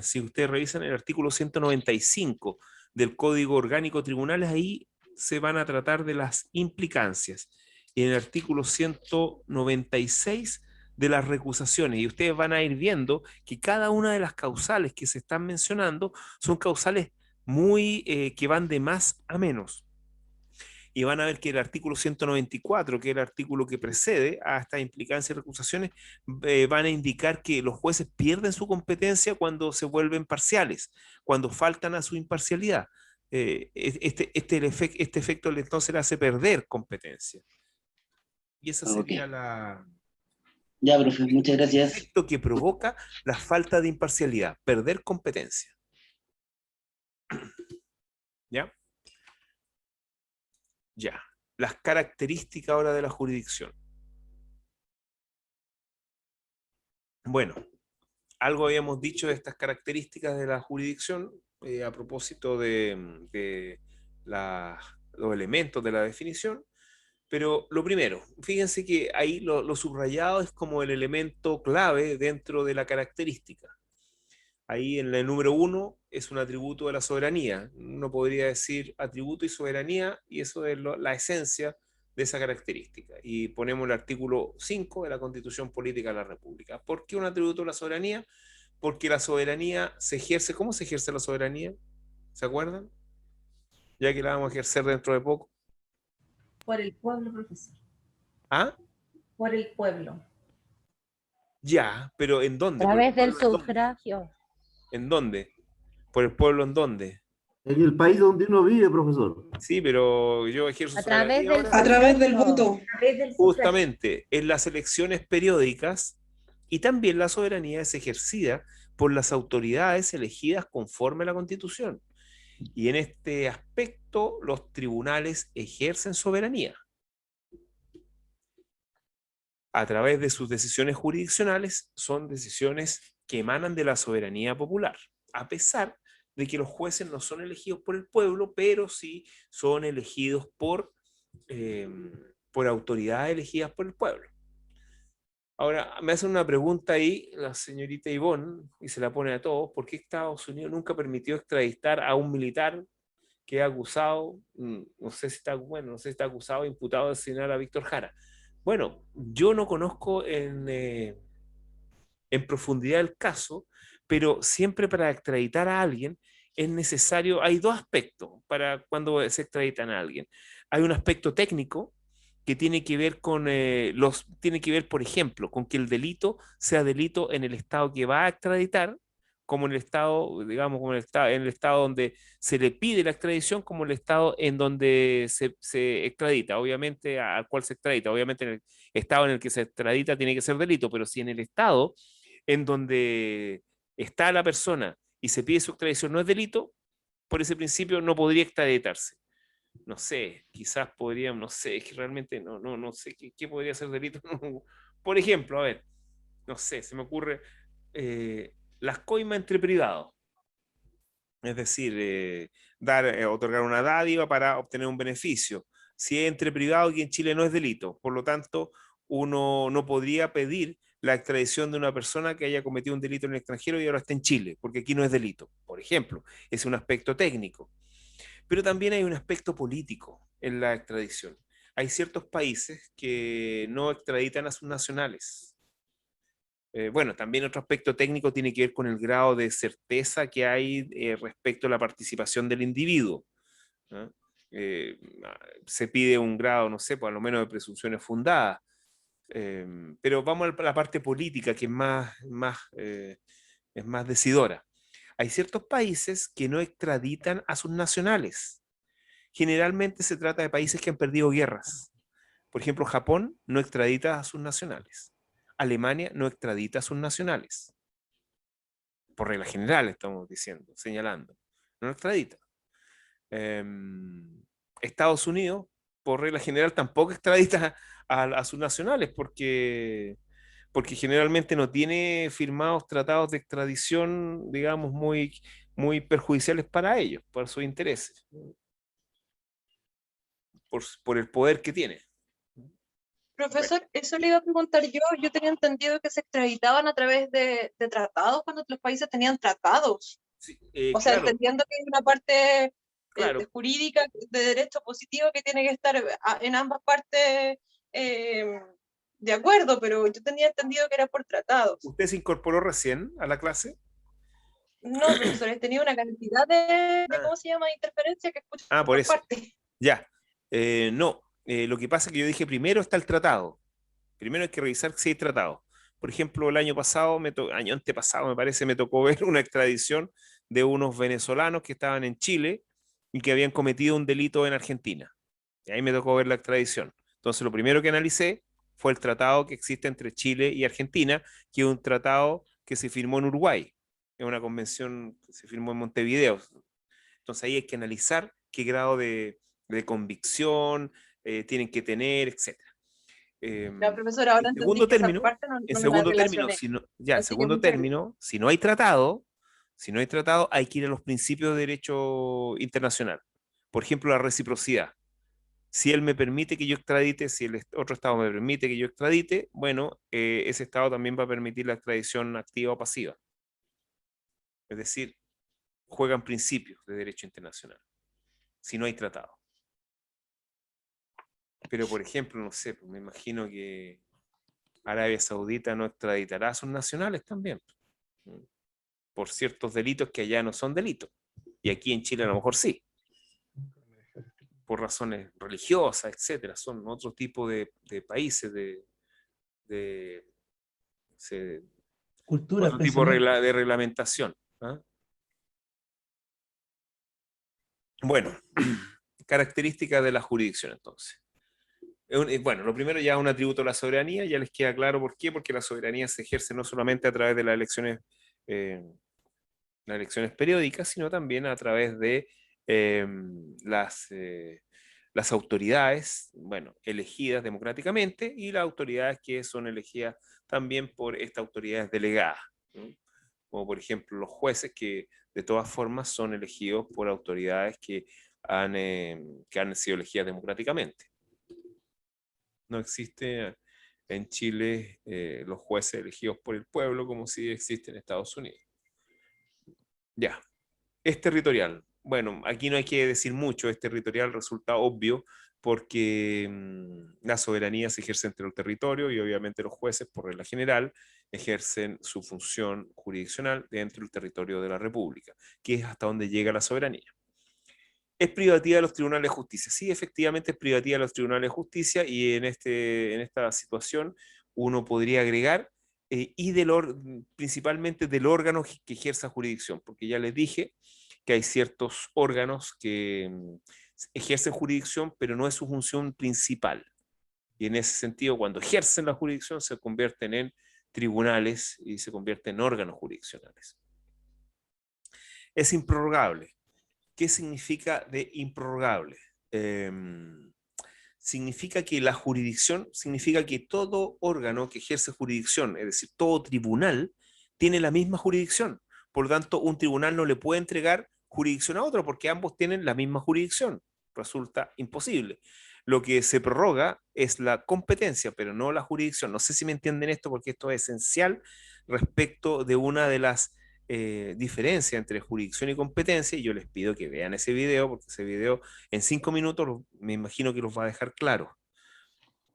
si ustedes revisan el artículo 195 del Código Orgánico de Tribunales, ahí se van a tratar de las implicancias. Y en el artículo 196 de las recusaciones, y ustedes van a ir viendo que cada una de las causales que se están mencionando son causales muy que van de más a menos. Y van a ver que el artículo 194, que es el artículo que precede a estas implicancias y recusaciones, van a indicar que los jueces pierden su competencia cuando se vuelven parciales, cuando faltan a su imparcialidad. Este efecto entonces le hace perder competencia. Y esa sería Ok. Ya, profe, muchas el gracias. efecto que provoca la falta de imparcialidad, perder competencia. ¿Ya? Ya. Las características ahora de la jurisdicción. Bueno, algo habíamos dicho de estas características de la jurisdicción a propósito de los elementos de la definición. Pero lo primero, fíjense que ahí lo subrayado es como el elemento clave dentro de la característica. Ahí en el número 1 es un atributo de la soberanía. Uno podría decir atributo y soberanía, y eso es la esencia de esa característica. Y ponemos el artículo 5 de la Constitución Política de la República. ¿Por qué un atributo de la soberanía? Porque la soberanía se ejerce. ¿Cómo se ejerce la soberanía? ¿Se acuerdan? Ya que la vamos a ejercer dentro de poco. Por el pueblo, profesor. ¿Ah? Por el pueblo. Ya, pero ¿en dónde? A ¿Por el través del pueblo en dónde? sufragio. ¿En dónde? ¿Por el pueblo en dónde? En el país donde uno vive, profesor. Sí, pero yo ejerzo A través soberanía del ahora. A través del sufragio. voto. A través del sufragio. Justamente en las elecciones periódicas, y también la soberanía es ejercida por las autoridades elegidas conforme a la Constitución. Y en este aspecto los tribunales ejercen soberanía a través de sus decisiones jurisdiccionales. Son decisiones que emanan de la soberanía popular, a pesar de que los jueces no son elegidos por el pueblo, pero sí son elegidos por autoridades elegidas por el pueblo. Ahora, me hacen una pregunta ahí la señorita Ivonne, y se la pone a todos: ¿por qué Estados Unidos nunca permitió extraditar a un militar que es acusado, no sé si está acusado, imputado de asesinar a Víctor Jara? Bueno, yo no conozco en profundidad el caso, pero siempre para extraditar a alguien es necesario, hay dos aspectos para cuando se extraditan a alguien. Hay un aspecto técnico que tiene que ver por ejemplo, con que el delito sea delito en el estado que va a extraditar, como en el estado, digamos, en el estado donde se le pide la extradición, como en el estado en donde se extradita, obviamente, al cual se extradita. Obviamente, en el estado en el que se extradita tiene que ser delito, pero si en el estado en donde está la persona y se pide su extradición no es delito, por ese principio no podría extraditarse. No sé, quizás podrían, no sé, es que realmente no sé qué podría ser delito. Por ejemplo, a ver, no sé, se me ocurre las coimas entre privados. Es decir, otorgar una dádiva para obtener un beneficio. Si es entre privados, aquí en Chile no es delito. Por lo tanto, uno no podría pedir la extradición de una persona que haya cometido un delito en el extranjero y ahora está en Chile, porque aquí no es delito. Por ejemplo, es un aspecto técnico. Pero también hay un aspecto político en la extradición. Hay ciertos países que no extraditan a sus nacionales. Bueno, también otro aspecto técnico tiene que ver con el grado de certeza que hay respecto a la participación del individuo, ¿no? Se pide un grado, no sé, por lo menos de presunciones fundadas. Pero vamos a la parte política, que es más decidora. Hay ciertos países que no extraditan a sus nacionales. Generalmente se trata de países que han perdido guerras. Por ejemplo, Japón no extradita a sus nacionales. Alemania no extradita a sus nacionales. Por regla general estamos diciendo, señalando. No extradita. Estados Unidos, por regla general, tampoco extradita a sus nacionales porque generalmente no tiene firmados tratados de extradición, digamos, muy perjudiciales para ellos, para sus intereses, por el poder que tiene. Profesor, eso le iba a preguntar yo. Yo tenía entendido que se extraditaban a través de tratados cuando los países tenían tratados. Sí, O sea, claro, entendiendo que hay una parte claro. jurídica, de derecho positivo, que tiene que estar en ambas partes de acuerdo, pero yo tenía entendido que era por tratados. ¿Usted se incorporó recién a la clase? No, profesor, he tenido una cantidad de ¿cómo se llama? Interferencia que escucho Ah, por por eso. parte. Ya. No, lo que pasa es que yo dije primero está el tratado. Primero hay que revisar si hay tratado. Por ejemplo, el año pasado, año antepasado me parece, me tocó ver una extradición de unos venezolanos que estaban en Chile y que habían cometido un delito en Argentina. Y ahí me tocó ver la extradición. Entonces, lo primero que analicé fue el tratado que existe entre Chile y Argentina, que es un tratado que se firmó en Uruguay. Es una convención que se firmó en Montevideo. Entonces, ahí hay que analizar qué grado de convicción tienen que tener, etc. La profesora, ahora En entendí segundo que esa término, parte en no la segundo término, relacioné. en Así que segundo muchas gracias. término, si no hay tratado, hay que ir a los principios de derecho internacional. Por ejemplo, la reciprocidad. Si él me permite que yo extradite, si el otro Estado me permite que yo extradite, bueno, ese Estado también va a permitir la extradición activa o pasiva. Es decir, juegan principios de derecho internacional, si no hay tratado. Pero, por ejemplo, no sé, me imagino que Arabia Saudita no extraditará a sus nacionales también, por ciertos delitos que allá no son delitos. Y aquí en Chile a lo mejor sí, por razones religiosas, etcétera. Son otro tipo de países, de Cultura, otro tipo pensamiento. de reglamentación. ¿Ah? Bueno, características de la jurisdicción entonces. Bueno, lo primero ya es un atributo de la soberanía, ya les queda claro por qué, porque la soberanía se ejerce no solamente a través de las elecciones periódicas, sino también a través de eh, las autoridades, bueno, elegidas democráticamente y las autoridades que son elegidas también por estas autoridades delegadas, ¿no? Como por ejemplo los jueces que de todas formas son elegidos por autoridades que han sido elegidas democráticamente. No existe en Chile los jueces elegidos por el pueblo como si existe en Estados Unidos. Ya, es territorial. Bueno, aquí no hay que decir mucho, es territorial, resulta obvio, porque la soberanía se ejerce entre el territorio y obviamente los jueces, por regla general, ejercen su función jurisdiccional dentro del territorio de la República, que es hasta donde llega la soberanía. ¿Es privativa de los tribunales de justicia? Sí, efectivamente es privativa de los tribunales de justicia y en esta situación uno podría agregar principalmente del órgano que ejerza jurisdicción, porque ya les dije que hay ciertos órganos que ejercen jurisdicción, pero no es su función principal. Y en ese sentido, cuando ejercen la jurisdicción, se convierten en tribunales y se convierten en órganos jurisdiccionales. Es improrrogable. ¿Qué significa de improrrogable? Significa que la jurisdicción, significa que todo órgano que ejerce jurisdicción, es decir, todo tribunal, tiene la misma jurisdicción. Por lo tanto, un tribunal no le puede entregar jurisdicción a otro porque ambos tienen la misma jurisdicción. Resulta imposible. Lo que se prorroga es la competencia, pero no la jurisdicción. No sé si me entienden esto porque esto es esencial respecto de una de las diferencias entre jurisdicción y competencia, y yo les pido que vean ese video, porque ese video en 5 minutos me imagino que los va a dejar claros.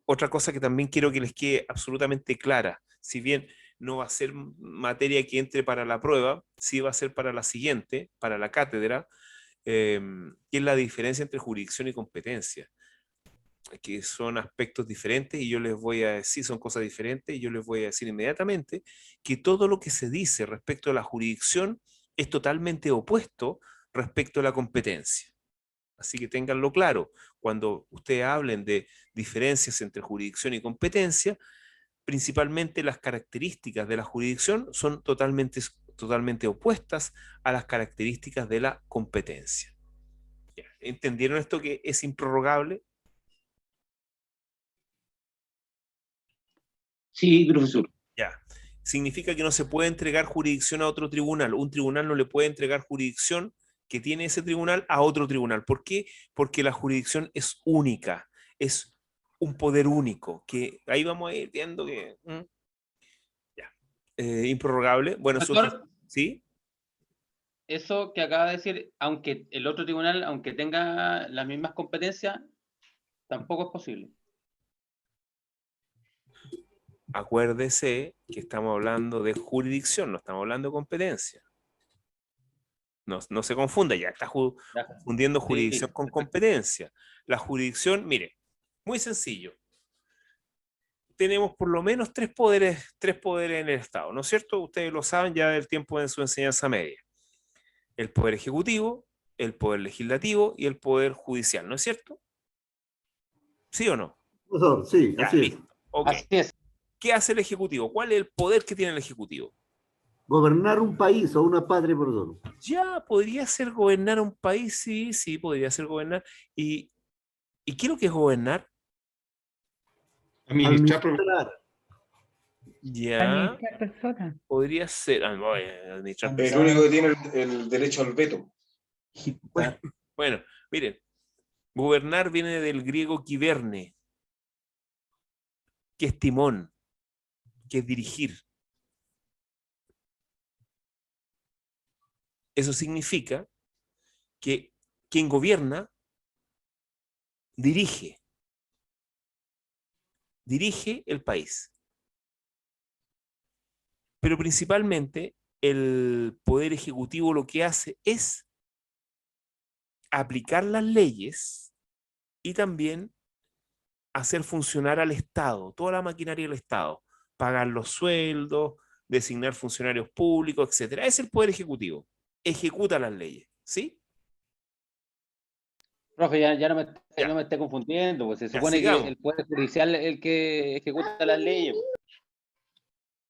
Otra cosa que también quiero que les quede absolutamente clara, si bien no va a ser materia que entre para la prueba, sí va a ser para la siguiente, para la cátedra, que es la diferencia entre jurisdicción y competencia, que son aspectos diferentes y yo les voy a decir, son cosas diferentes y yo les voy a decir inmediatamente que todo lo que se dice respecto a la jurisdicción es totalmente opuesto respecto a la competencia. Así que ténganlo claro, cuando ustedes hablen de diferencias entre jurisdicción y competencia, principalmente las características de la jurisdicción son totalmente opuestas a las características de la competencia. ¿Entendieron esto que es improrrogable? Sí, profesor. Ya. Significa que no se puede entregar jurisdicción a otro tribunal. Un tribunal no le puede entregar jurisdicción que tiene ese tribunal a otro tribunal. ¿Por qué? Porque la jurisdicción es única, es un poder único, que ahí vamos a ir viendo que... Ya. Improrrogable. Bueno, Doctor, ¿sí? eso que acaba de decir, aunque el otro tribunal, aunque tenga las mismas competencias, tampoco es posible. acuérdese que estamos hablando de jurisdicción, no estamos hablando de competencia. No se confunda, ya está confundiendo jurisdicción con competencia. La jurisdicción, mire, muy sencillo. Tenemos por lo menos tres poderes en el Estado, ¿no es cierto? Ustedes lo saben ya del tiempo de su enseñanza media. El poder ejecutivo, el poder legislativo y el poder judicial, ¿no es cierto? ¿Sí o no? Profesor, sí, Ya, así es. listo. Ok. Así es. ¿Qué hace el ejecutivo? ¿Cuál es el poder que tiene el ejecutivo? Gobernar un país o una patria, perdón. Ya, podría ser gobernar un país, sí, podría ser gobernar. ¿Y qué es lo que es gobernar? Administrar. Ya, personas. podría ser. No, administrar. El único que tiene el derecho al veto. Bueno, miren, gobernar viene del griego kiberne, que es timón, que es dirigir. Eso significa que quien gobierna dirige el país. Pero principalmente el poder ejecutivo lo que hace es aplicar las leyes y también hacer funcionar al Estado, toda la maquinaria del Estado, pagar los sueldos, designar funcionarios públicos, etc. Es el poder ejecutivo. Ejecuta las leyes, ¿sí? Profe, ya no me esté confundiendo, pues se supone que el Poder Judicial es el que ejecuta las leyes.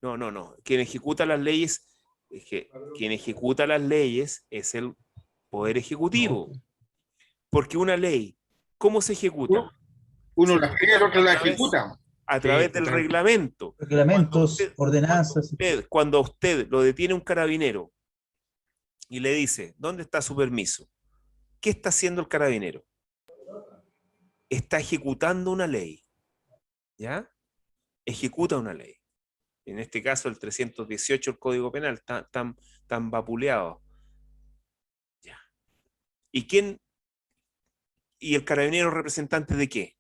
No. Quien ejecuta las leyes es el Poder Ejecutivo. Porque una ley, ¿cómo se ejecuta? Uno la crea, el otro la ejecuta. A través del reglamento. Reglamentos, ordenanzas. Cuando a usted lo detiene un carabinero y le dice, ¿dónde está su permiso? ¿Qué está haciendo el carabinero? Está ejecutando una ley. ¿Ya? Ejecuta una ley. En este caso, el 318 del Código Penal, tan vapuleado. ¿Ya? ¿Y el carabinero es representante de qué?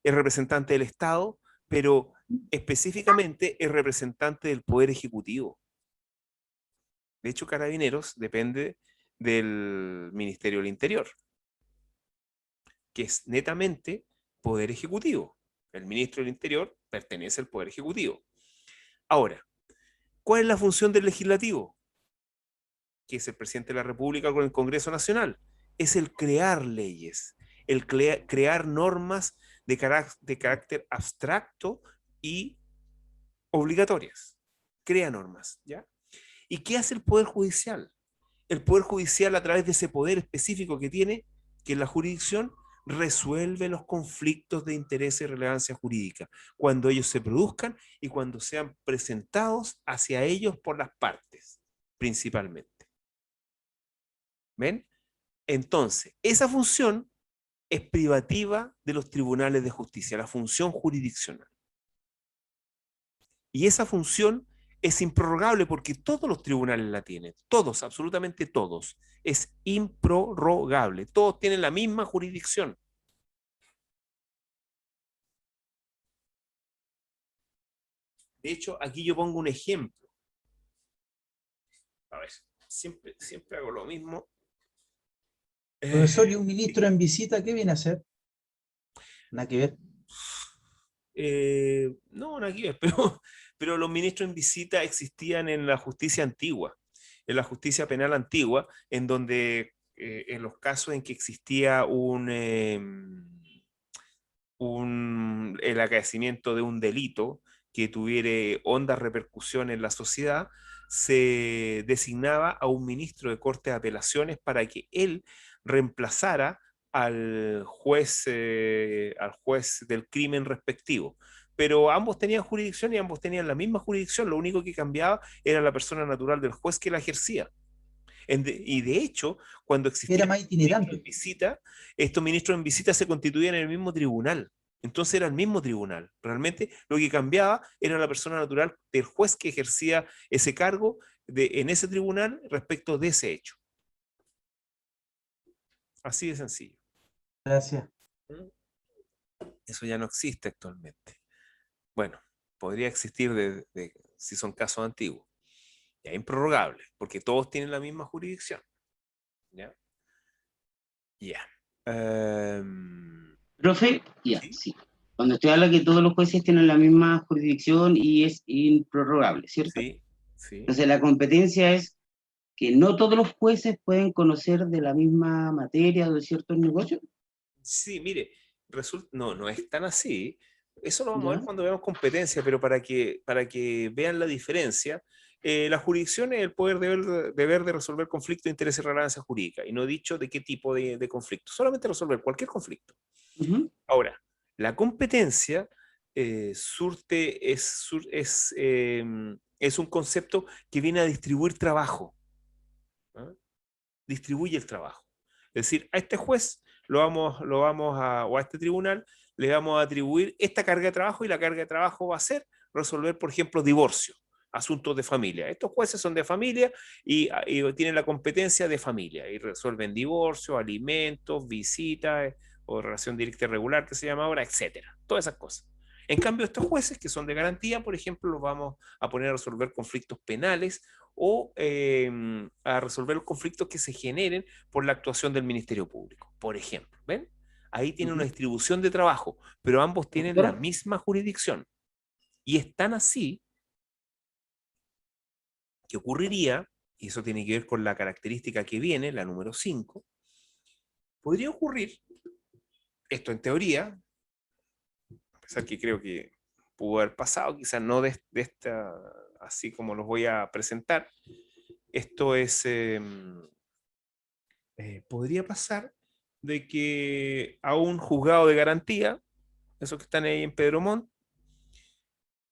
Es representante del Estado, pero específicamente es representante del Poder Ejecutivo. De hecho, Carabineros depende del Ministerio del Interior, que es netamente Poder Ejecutivo. El Ministro del Interior pertenece al Poder Ejecutivo. Ahora, ¿cuál es la función del Legislativo? Que es el Presidente de la República con el Congreso Nacional. Es el crear leyes, el crear normas de carácter abstracto y obligatorias. Crea normas, ¿ya? ¿Y qué hace el Poder Judicial? El Poder Judicial, a través de ese poder específico que tiene, que es la jurisdicción, resuelve los conflictos de interés y relevancia jurídica, cuando ellos se produzcan y cuando sean presentados hacia ellos por las partes, principalmente. ¿Ven? Entonces, esa función es privativa de los tribunales de justicia, la función jurisdiccional. Y esa función es improrrogable porque todos los tribunales la tienen, todos, absolutamente todos. Es improrrogable, todos tienen la misma jurisdicción. De hecho, aquí yo pongo un ejemplo. A ver, siempre hago lo mismo. Profesor, ¿y un ministro en visita qué viene a hacer? Nada que ver. No, nada que ver, pero los ministros en visita existían en la justicia antigua, en la justicia penal antigua, en donde en los casos en que existía el acaecimiento de un delito que tuviera honda repercusión en la sociedad, se designaba a un ministro de Corte de Apelaciones para que él reemplazara al juez del crimen respectivo. Pero ambos tenían jurisdicción y ambos tenían la misma jurisdicción, lo único que cambiaba era la persona natural del juez que la ejercía. Y de hecho, cuando existía visita, estos ministros en visita se constituían en el mismo tribunal. Entonces era el mismo tribunal. Realmente lo que cambiaba era la persona natural del juez que ejercía ese cargo en ese tribunal respecto de ese hecho. Así de sencillo. Gracias. Eso ya no existe actualmente. bueno, podría existir si son casos antiguos. Ya, improrrogable, porque todos tienen la misma jurisdicción. ¿Ya? Ya. Profe, ya, ¿Sí? sí. Cuando usted habla que todos los jueces tienen la misma jurisdicción y es improrrogable, ¿cierto? Sí, sí. Entonces la competencia es que no todos los jueces pueden conocer de la misma materia o de ciertos negocios. Sí, mire, no es tan así. Eso lo vamos a ver ¿Ya? cuando veamos competencia, pero para que vean la diferencia, la jurisdicción es el deber de resolver conflictos de interés y relevancia jurídica, y no he dicho de qué tipo de conflicto, solamente resolver cualquier conflicto. Ujú. Ahora, la competencia es un concepto que viene a distribuir trabajo. ¿Ah? Distribuye el trabajo. Es decir, a este juez o a este tribunal le vamos a atribuir esta carga de trabajo, y la carga de trabajo va a ser resolver, por ejemplo, divorcio, asuntos de familia. Estos jueces son de familia y tienen la competencia de familia y resuelven divorcio, alimentos, visitas o relación directa y regular, que se llama ahora, etcétera. Todas esas cosas. En cambio, estos jueces que son de garantía, por ejemplo, los vamos a poner a resolver conflictos penales o a resolver los conflictos que se generen por la actuación del Ministerio Público, por ejemplo. ¿Ven? Ahí tiene una distribución de trabajo, pero ambos tienen la misma jurisdicción. Y es tan así que ocurriría, y eso tiene que ver con la característica que viene, la número 5, podría ocurrir, esto en teoría, a pesar que creo que pudo haber pasado, quizás no de esta, así como los voy a presentar, esto es, podría pasar de que a un juzgado de garantía, esos que están ahí en Pedro Montt,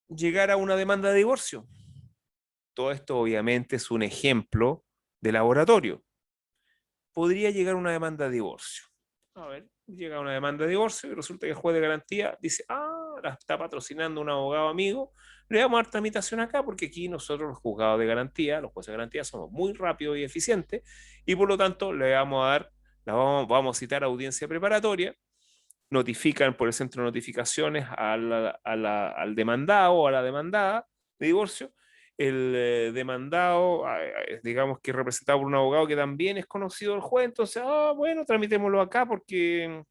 llegara una demanda de divorcio. Todo esto obviamente es un ejemplo de laboratorio. Podría llegar una demanda de divorcio. A ver, llega una demanda de divorcio y resulta que el juez de garantía dice, la está patrocinando un abogado amigo, le vamos a dar tramitación acá porque aquí nosotros los juzgados de garantía, los jueces de garantía somos muy rápidos y eficientes y por lo tanto le vamos a dar, vamos a citar audiencia preparatoria, notifican por el centro de notificaciones al demandado o a la demandada de divorcio. El demandado, digamos que es representado por un abogado que también es conocido del juez, entonces, bueno, tramitémoslo acá porque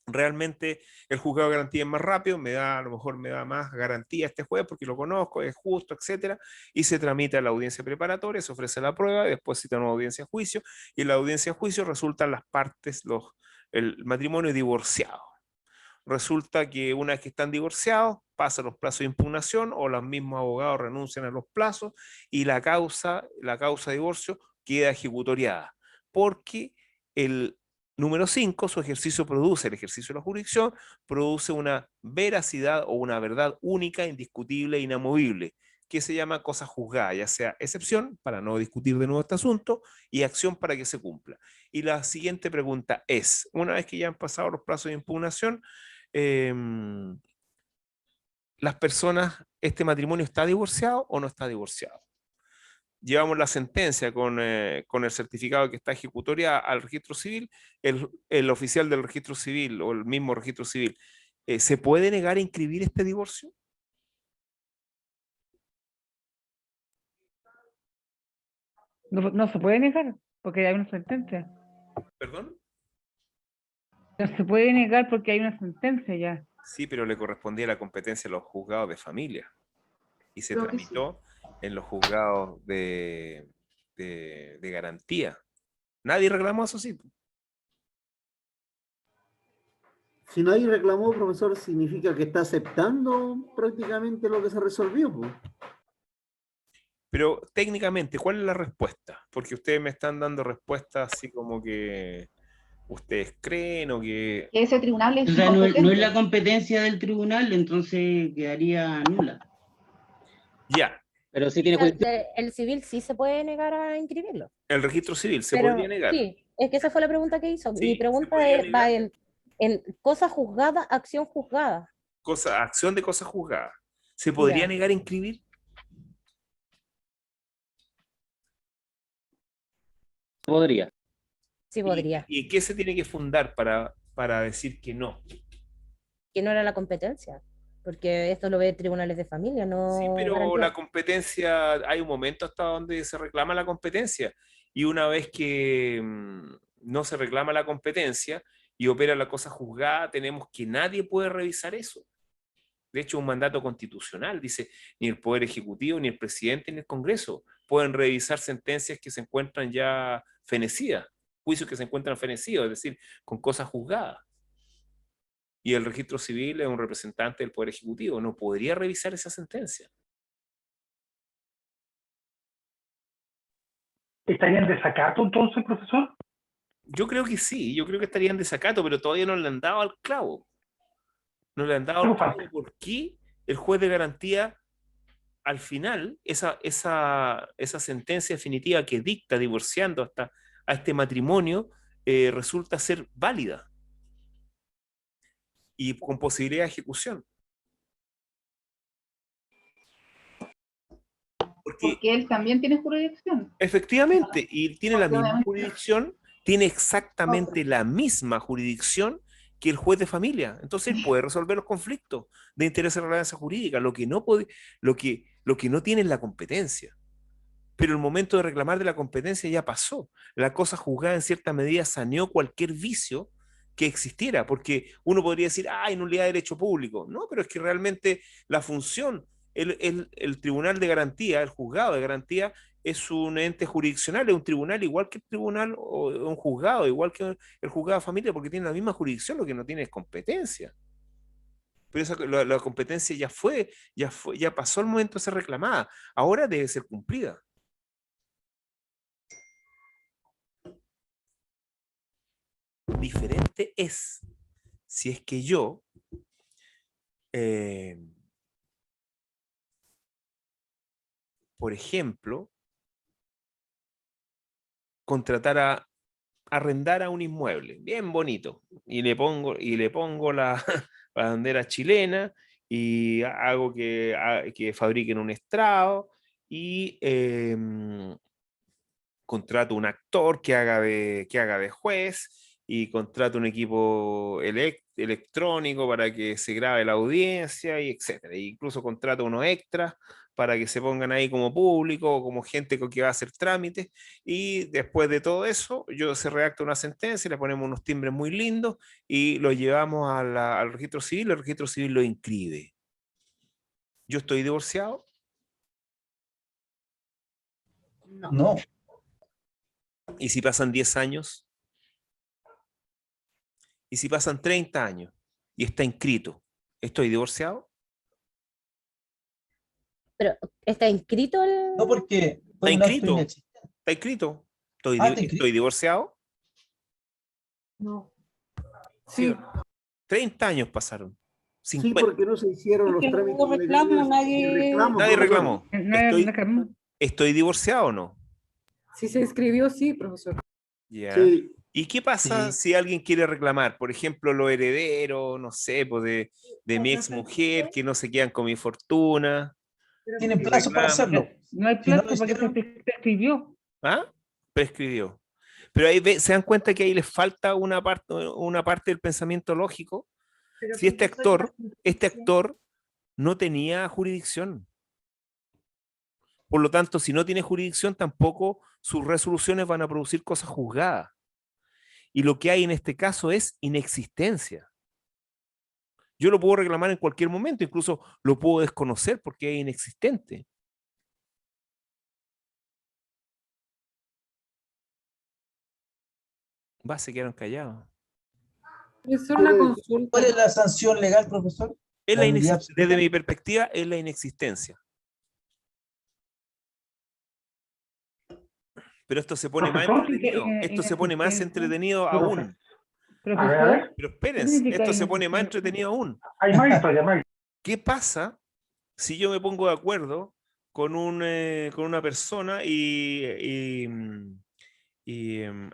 realmente el juzgado de garantía es más rápido, a lo mejor me da más garantía este juez porque lo conozco, es justo, etcétera, y se tramita la audiencia preparatoria, se ofrece la prueba, después cita una audiencia de juicio, y en la audiencia de juicio resultan las partes, el matrimonio divorciado. Resulta que una vez que están divorciados, pasan los plazos de impugnación o los mismos abogados renuncian a los plazos y la causa de divorcio queda ejecutoriada. Porque el número 5, el ejercicio de la jurisdicción, produce una veracidad o una verdad única, indiscutible e inamovible, que se llama cosa juzgada, ya sea excepción para no discutir de nuevo este asunto y acción para que se cumpla. Y la siguiente pregunta es, una vez que ya han pasado los plazos de impugnación, las personas, ¿este matrimonio está divorciado o no está divorciado? Llevamos la sentencia con el certificado que está ejecutoria al registro civil, el oficial del registro civil o el mismo registro civil, ¿se puede negar a inscribir este divorcio? No se puede negar, porque hay una sentencia. ¿Perdón? No se puede negar porque hay una sentencia ya. Sí, pero le correspondía la competencia a los juzgados de familia y se Creo que sí. tramitó en los juzgados de garantía. Nadie reclamó eso, sí. Si nadie reclamó, profesor, significa que está aceptando prácticamente lo que se resolvió, pues. Pero técnicamente, ¿cuál es la respuesta? Porque ustedes me están dando respuestas así como que ustedes creen o que... Que ese tribunal es O sea, no es incompetente. la competencia del tribunal, entonces quedaría nula. Ya, Pero sí tiene jurisdicción. El civil sí se puede negar a inscribirlo. el registro civil se Pero podría negar. sí, es que esa fue la pregunta que hizo. Sí, Mi se pregunta podría va negar. en cosa juzgada, acción juzgada. Acción de cosa juzgada. ¿Se podría Ya. negar a inscribir? Podría. Sí podría. ¿Y qué se tiene que fundar para decir que no? Que no era la competencia. porque esto lo ve tribunales de familia, no Sí, pero garantía. la competencia, hay un momento hasta donde se reclama la competencia, y una vez que no se reclama la competencia y opera la cosa juzgada, tenemos que nadie puede revisar eso. De hecho, un mandato constitucional dice, ni el Poder Ejecutivo, ni el presidente, ni el Congreso pueden revisar sentencias que se encuentran ya fenecidas, juicios que se encuentran fenecidos, es decir, con cosas juzgadas. Y el registro civil es un representante del Poder Ejecutivo, no podría revisar esa sentencia. ¿Estaría en desacato entonces, profesor? Yo creo que sí, yo creo que estaría en desacato, pero todavía no le han dado al clavo. No le han dado al clavo por qué el juez de garantía, al final, esa sentencia definitiva que dicta divorciando hasta a este matrimonio, resulta ser válida y con posibilidad de ejecución. Porque él también tiene jurisdicción. Efectivamente, y tiene la misma Obviamente. jurisdicción, tiene exactamente la misma jurisdicción que el juez de familia. Entonces él puede resolver los conflictos de interés de relevancia jurídica, lo que no tiene es la competencia. Pero el momento de reclamar de la competencia ya pasó. La cosa juzgada en cierta medida saneó cualquier vicio que existiera, porque uno podría decir, hay nulidad de derecho público. No, pero es que realmente la función, el tribunal de garantía, el juzgado de garantía, es un ente jurisdiccional, es un tribunal igual que el tribunal o un juzgado, igual que el juzgado de familia, porque tiene la misma jurisdicción, lo que no tiene es competencia. Pero la competencia ya pasó el momento de ser reclamada, ahora debe ser cumplida. Diferente es si es que yo por ejemplo, arrendar a un inmueble bien bonito y le pongo la bandera chilena y hago que fabriquen un estrado y contrato un actor que haga de juez y contrato un equipo electrónico para que se grabe la audiencia y etcétera. E incluso contrato unos extras para que se pongan ahí como público o como gente que va a hacer trámites, y después de todo eso se redacta una sentencia, le ponemos unos timbres muy lindos y lo llevamos al registro civil, el registro civil lo inscribe. ¿Yo estoy divorciado? No. ¿Y si pasan 10 años? ¿Y si pasan 30 años y está inscrito? ¿Estoy divorciado? Pero, ¿está inscrito el...? No, porque... Está inscrito. Está inscrito. ¿Estoy divorciado? No. Sí. 30 años pasaron. 50. Sí, porque no se hicieron los trámites. No reclamo, Nadie reclamó. Nadie ¿Estoy divorciado o no? Si se inscribió, sí, profesor. Ya. Sí. ¿Y qué pasa si alguien quiere reclamar? Por ejemplo, los herederos, no sé, pues de mi ex mujer, que no se quedan con mi fortuna. Tienen plazo para hacerlo. No hay Si no plazo lo porque se prescribió. ¿Ah? Prescribió. Pero ahí se dan cuenta que ahí les falta una parte del pensamiento lógico. Si este actor no tenía jurisdicción. Por lo tanto, si no tiene jurisdicción, tampoco sus resoluciones van a producir cosas juzgadas. Y lo que hay en este caso es inexistencia. Yo lo puedo reclamar en cualquier momento, incluso lo puedo desconocer porque es inexistente. Se quedaron callados. Profesor, una consulta. ¿Cuál es la sanción legal, profesor? Desde mi perspectiva, es la inexistencia. Pero esto se pone más entretenido. Esto se pone más entretenido aún. Profesor, Pero espérense, esto se pone más entretenido aún. ¿Qué pasa si yo me pongo de acuerdo con una persona y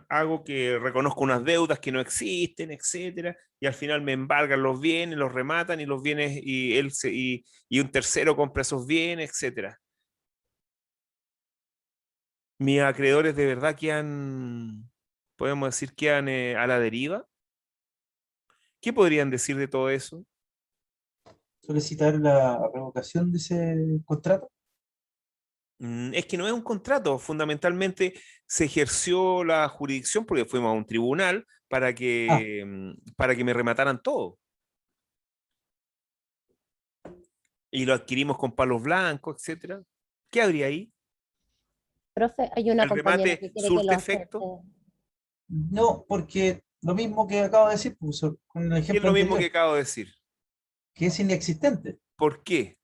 hago que reconozco unas deudas que no existen, etcétera, y al final me embargan los bienes, los rematan y los bienes y un tercero compra esos bienes, etcétera? Mis acreedores de verdad podemos decir, quedan a la deriva. ¿Qué podrían decir de todo eso? solicitar la revocación de ese contrato? Es que no es un contrato, fundamentalmente se ejerció la jurisdicción porque fuimos a un tribunal para que me remataran todo. Y lo adquirimos con palos blancos, etcétera. ¿Qué habría ahí? Profe, hay una ¿El compañera remate que quiere que surte lo efecto? acepte. No, porque lo mismo que acabo de decir, profesor, con el ¿Qué es ejemplo lo mismo que anterior, acabo de decir? que es inexistente, ¿Por qué?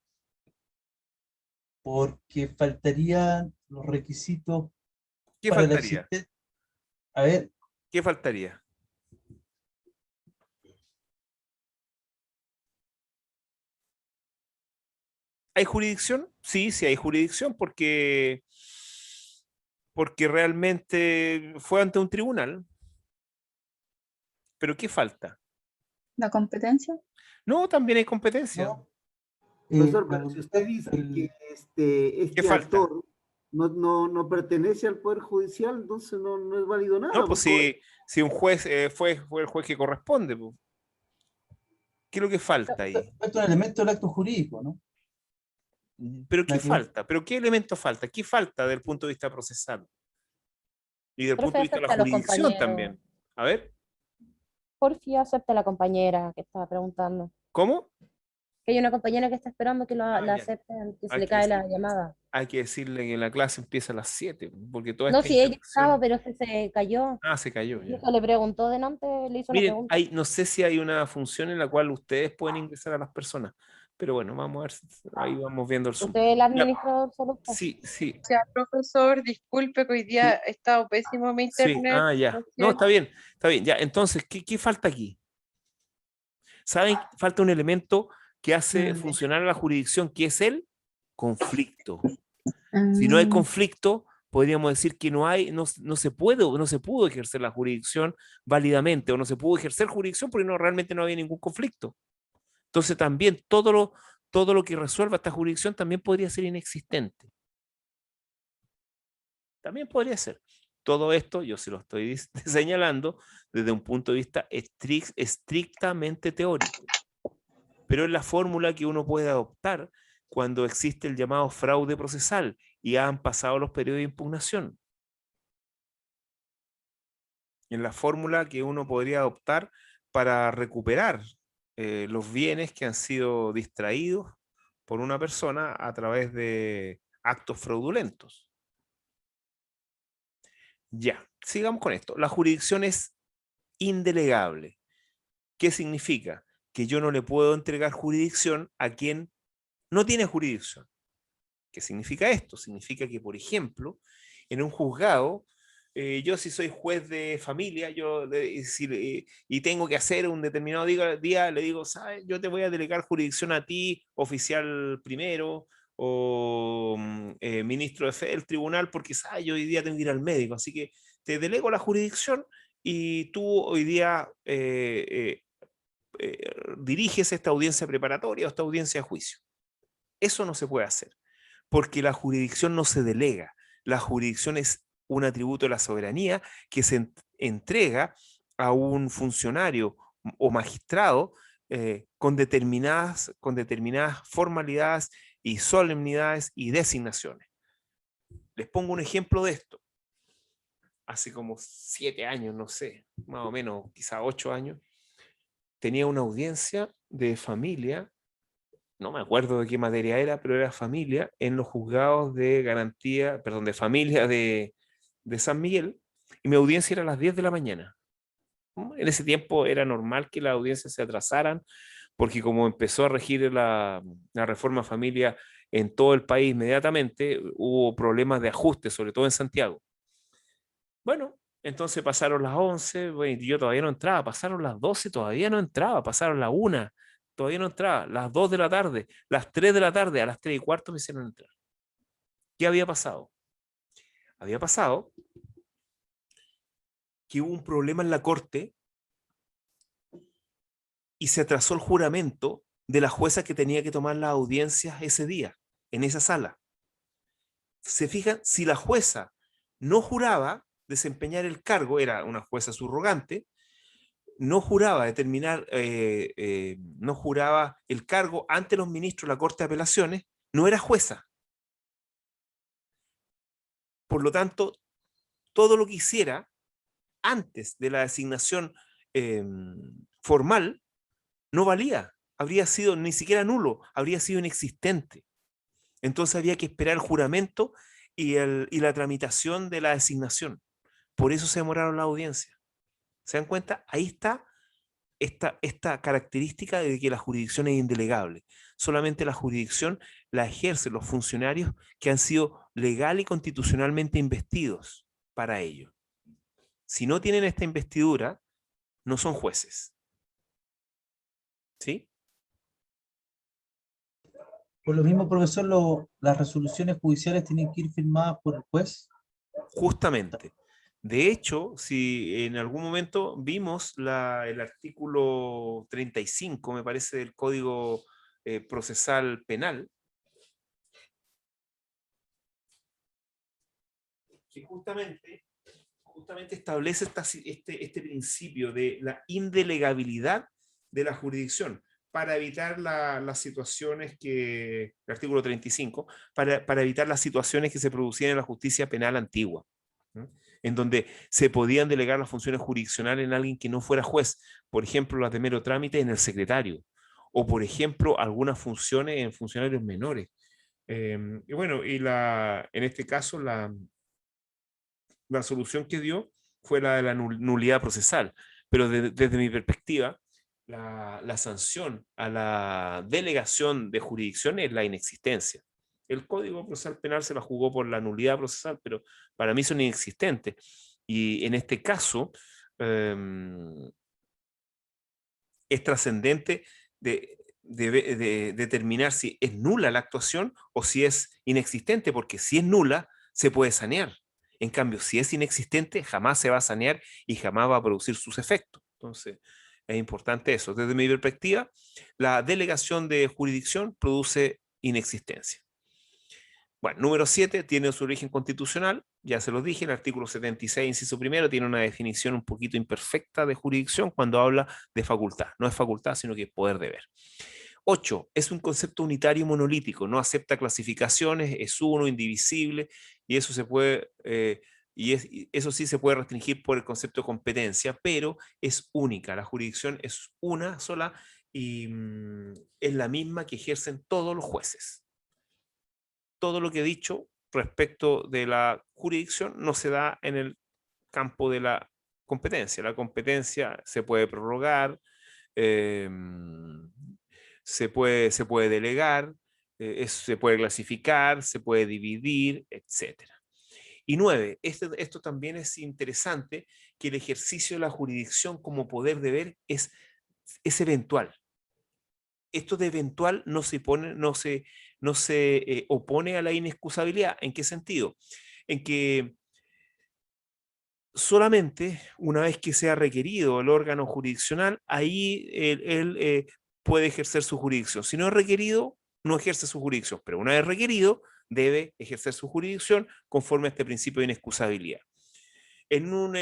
porque faltarían los requisitos ¿Qué para la faltaría? existencia. A ver, ¿Qué faltaría? ¿Hay jurisdicción? Sí, sí hay jurisdicción porque realmente fue ante un tribunal. ¿Pero qué falta? ¿La competencia? No, también hay competencia. no, Profesor, la pero si usted dice el- que ¿Qué este falta? actor no pertenece al Poder Judicial, entonces no es válido nada. No, pues porque si un juez fue el juez que corresponde, pues. ¿Qué es lo que falta ahí? falta un elemento del acto jurídico, ¿no? ¿Pero qué Nada que ver. falta? ¿Pero qué elemento falta? ¿Qué falta desde el punto de vista procesal? Y desde el punto Profe, de vista de la acepta a los jurisdicción compañeros. también. A ver, Porfi, acepta a la compañera que estaba preguntando. ¿cómo? Que hay una compañera que está esperando que la ya. acepten, que se Hay le que cae la decir- llamada. Hay que decirle que la clase empieza a las 7, porque toda No, esta si ella estaba, interrupción... pero se cayó. Ah, se cayó ya. Incluso le preguntó delante, le hizo una Miren, pregunta. no sé si hay una función en la cual ustedes pueden ingresar a las personas, pero bueno, vamos a ver, ahí vamos viendo el Zoom. ¿Usted es el Ya, administrador solo? sí, sí, Ya, profesor, disculpe que hoy día he estado pésimo mi sí, internet. ya. lo No, siento. está bien, ya. Entonces, ¿qué falta aquí? ¿Saben? Falta un elemento que hace funcionar a la jurisdicción, que es el conflicto. Si no hay conflicto, podríamos decir que no se pudo ejercer la jurisdicción válidamente, o no se pudo ejercer jurisdicción porque realmente no había ningún conflicto. Entonces también todo lo que resuelva esta jurisdicción también podría ser inexistente. También podría ser. Todo esto yo se lo estoy señalando desde un punto de vista estrictamente teórico. Pero es la fórmula que uno puede adoptar cuando existe el llamado fraude procesal y han pasado los periodos de impugnación. En la fórmula que uno podría adoptar para recuperar los bienes que han sido distraídos por una persona a través de actos fraudulentos. Ya, sigamos con esto. La jurisdicción es indelegable. ¿Qué significa? Que yo no le puedo entregar jurisdicción a quien no tiene jurisdicción. ¿Qué significa esto? Significa que, por ejemplo, en un juzgado, yo si soy juez de familia y tengo que hacer un determinado día, le digo, ¿sabes? Yo te voy a delegar jurisdicción a ti, oficial primero, o ministro de fe del tribunal, porque ¿sabes? Yo hoy día tengo que ir al médico, así que te delego la jurisdicción y tú hoy día diriges esta audiencia preparatoria o esta audiencia de juicio. Eso no se puede hacer, porque la jurisdicción no se delega. La jurisdicción es un atributo de la soberanía que se entrega a un funcionario o magistrado con determinadas formalidades y solemnidades y designaciones. Les pongo un ejemplo de esto. Hace como 7 años, no sé, más o menos, quizá 8 años, tenía una audiencia de familia, no me acuerdo de qué materia era, pero era familia, en los juzgados de garantía, perdón, de familia de San Miguel, y mi audiencia era a las 10 de la mañana. En ese tiempo era normal que las audiencias se atrasaran, porque como empezó a regir la reforma familia en todo el país inmediatamente, hubo problemas de ajuste, sobre todo en Santiago. Bueno, entonces pasaron las 11, bueno, y yo todavía no entraba, pasaron las 12, todavía no entraba, pasaron la 1, todavía no entraba, las 2 de la tarde, las 3 de la tarde, a las 3 y cuarto me hicieron entrar. ¿Qué había pasado? Había pasado que hubo un problema en la corte y se atrasó el juramento de la jueza que tenía que tomar las audiencias ese día, en esa sala. Se fijan, si la jueza no juraba desempeñar el cargo, era una jueza subrogante, no juraba no juraba el cargo ante los ministros de la Corte de Apelaciones, no era jueza. Por lo tanto, todo lo que hiciera antes de la designación formal no valía, habría sido ni siquiera nulo, habría sido inexistente. Entonces había que esperar el juramento y la tramitación de la designación. Por eso se demoraron la audiencia. ¿Se dan cuenta? Ahí está esta característica de que la jurisdicción es indelegable. Solamente la jurisdicción la ejercen los funcionarios que han sido legal y constitucionalmente investidos para ello. Si no tienen esta investidura, no son jueces. ¿Sí? Por lo mismo, profesor, las resoluciones judiciales tienen que ir firmadas por el juez. Justamente. De hecho, si en algún momento vimos el artículo 35, me parece, del Código Procesal Penal, que justamente establece este principio de la indelegabilidad de la jurisdicción para evitar las situaciones el artículo 35, para evitar las situaciones que se producían en la justicia penal antigua, ¿no? En donde se podían delegar las funciones jurisdiccionales en alguien que no fuera juez, por ejemplo, las de mero trámite en el secretario, o por ejemplo, algunas funciones en funcionarios menores. Y bueno, en este caso, la solución que dio fue la de la nulidad procesal, pero desde mi perspectiva, la sanción a la delegación de jurisdicción es la inexistencia. El Código Procesal Penal se la jugó por la nulidad procesal, pero para mí son inexistentes. Y en este caso, es trascendente de determinar si es nula la actuación o si es inexistente, porque si es nula, se puede sanear. En cambio, si es inexistente, jamás se va a sanear y jamás va a producir sus efectos. Entonces, es importante eso. Desde mi perspectiva, la delegación de jurisdicción produce inexistencia. Bueno, número 7 tiene su origen constitucional, ya se lo dije, el artículo 76, inciso primero, tiene una definición un poquito imperfecta de jurisdicción cuando habla de facultad. No es facultad, sino que es poder deber. 8, es un concepto unitario y monolítico, no acepta clasificaciones, es uno, indivisible, y eso se puede, eso sí se puede restringir por el concepto de competencia, pero es única, la jurisdicción es una sola y es la misma que ejercen todos los jueces. Todo lo que he dicho respecto de la jurisdicción no se da en el campo de la competencia. La competencia se puede prorrogar, se puede delegar, se puede clasificar, se puede dividir, etc. Y 9, esto también es interesante, que el ejercicio de la jurisdicción como poder deber es eventual. Esto de eventual no se opone a la inexcusabilidad. ¿En qué sentido? En que solamente una vez que sea requerido el órgano jurisdiccional, ahí él puede ejercer su jurisdicción. Si no es requerido, no ejerce su jurisdicción, pero una vez requerido, debe ejercer su jurisdicción conforme a este principio de inexcusabilidad. En un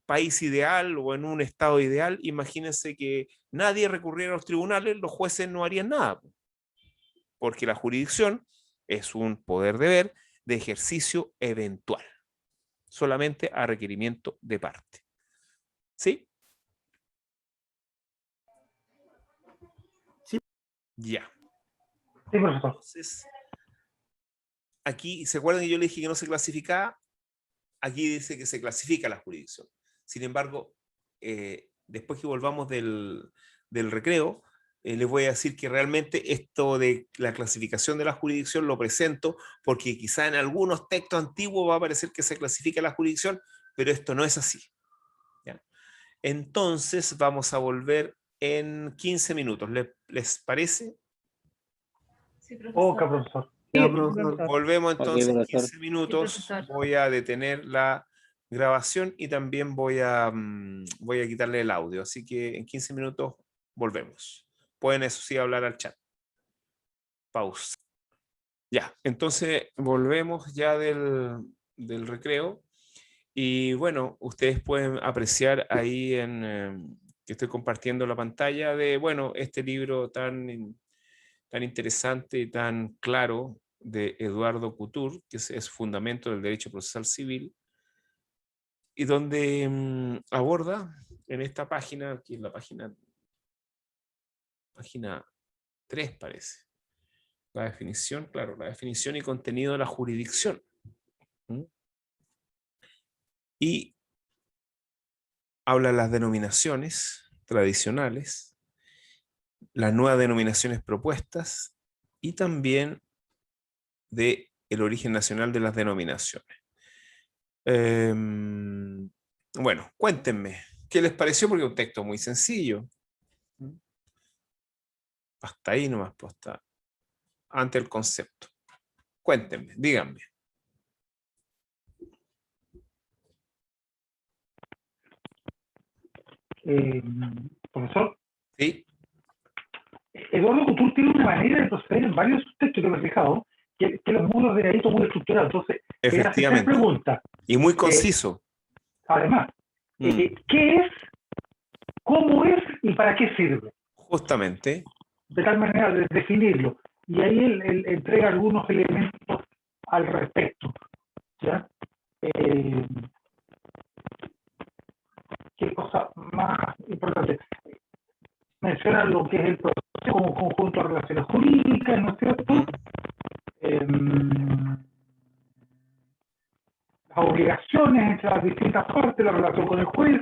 país ideal o en un estado ideal, imagínense que nadie recurriera a los tribunales, los jueces no harían nada, porque la jurisdicción es un poder deber de ejercicio eventual, solamente a requerimiento de parte. ¿Sí? Sí. Ya. Sí, profesor. Entonces, aquí, ¿se acuerdan que yo le dije que no se clasificaba? Aquí dice que se clasifica la jurisdicción. Sin embargo, después que volvamos del recreo, les voy a decir que realmente esto de la clasificación de la jurisdicción lo presento porque quizá en algunos textos antiguos va a parecer que se clasifica la jurisdicción, pero esto no es así. ¿Ya? Entonces vamos a volver en 15 minutos. ¿Les parece? Sí, profesor. Ok, profesor. Ya, profesor. Volvemos entonces en profesor. 15 minutos. Sí, profesor. Voy a detener la grabación y también voy a quitarle el audio. Así que en 15 minutos volvemos. Pueden, eso sí, hablar al chat. Pausa. Ya, entonces volvemos ya del recreo. Y bueno, ustedes pueden apreciar ahí en que estoy compartiendo la pantalla de, bueno, este libro tan interesante y tan claro de Eduardo Couture, que es Fundamento del Derecho Procesal Civil, y donde aborda en esta página, que es la página 3 parece, la definición, claro, la definición y contenido de la jurisdicción. Y habla de las denominaciones tradicionales, las nuevas denominaciones propuestas y también de el origen nacional de las denominaciones. Bueno, cuéntenme, ¿qué les pareció? Porque es un texto muy sencillo. Hasta ahí nomás, pues, hasta ante el concepto. Cuéntenme, díganme. Profesor, Sí. Eduardo Couture tiene una manera de proceder en varios textos que me he fijado, que los muy ordenaditos, muy estructurados. Entonces, Efectivamente. Pregunta. Y muy conciso. Además, ¿qué es, cómo es y para qué sirve? Justamente. De tal manera de definirlo. Y ahí él entrega algunos elementos al respecto. ¿Ya? ¿Qué cosa más importante? Menciona lo que es el proceso como conjunto de relaciones jurídicas, ¿no es cierto? Las obligaciones entre las distintas partes, la relación con el juez.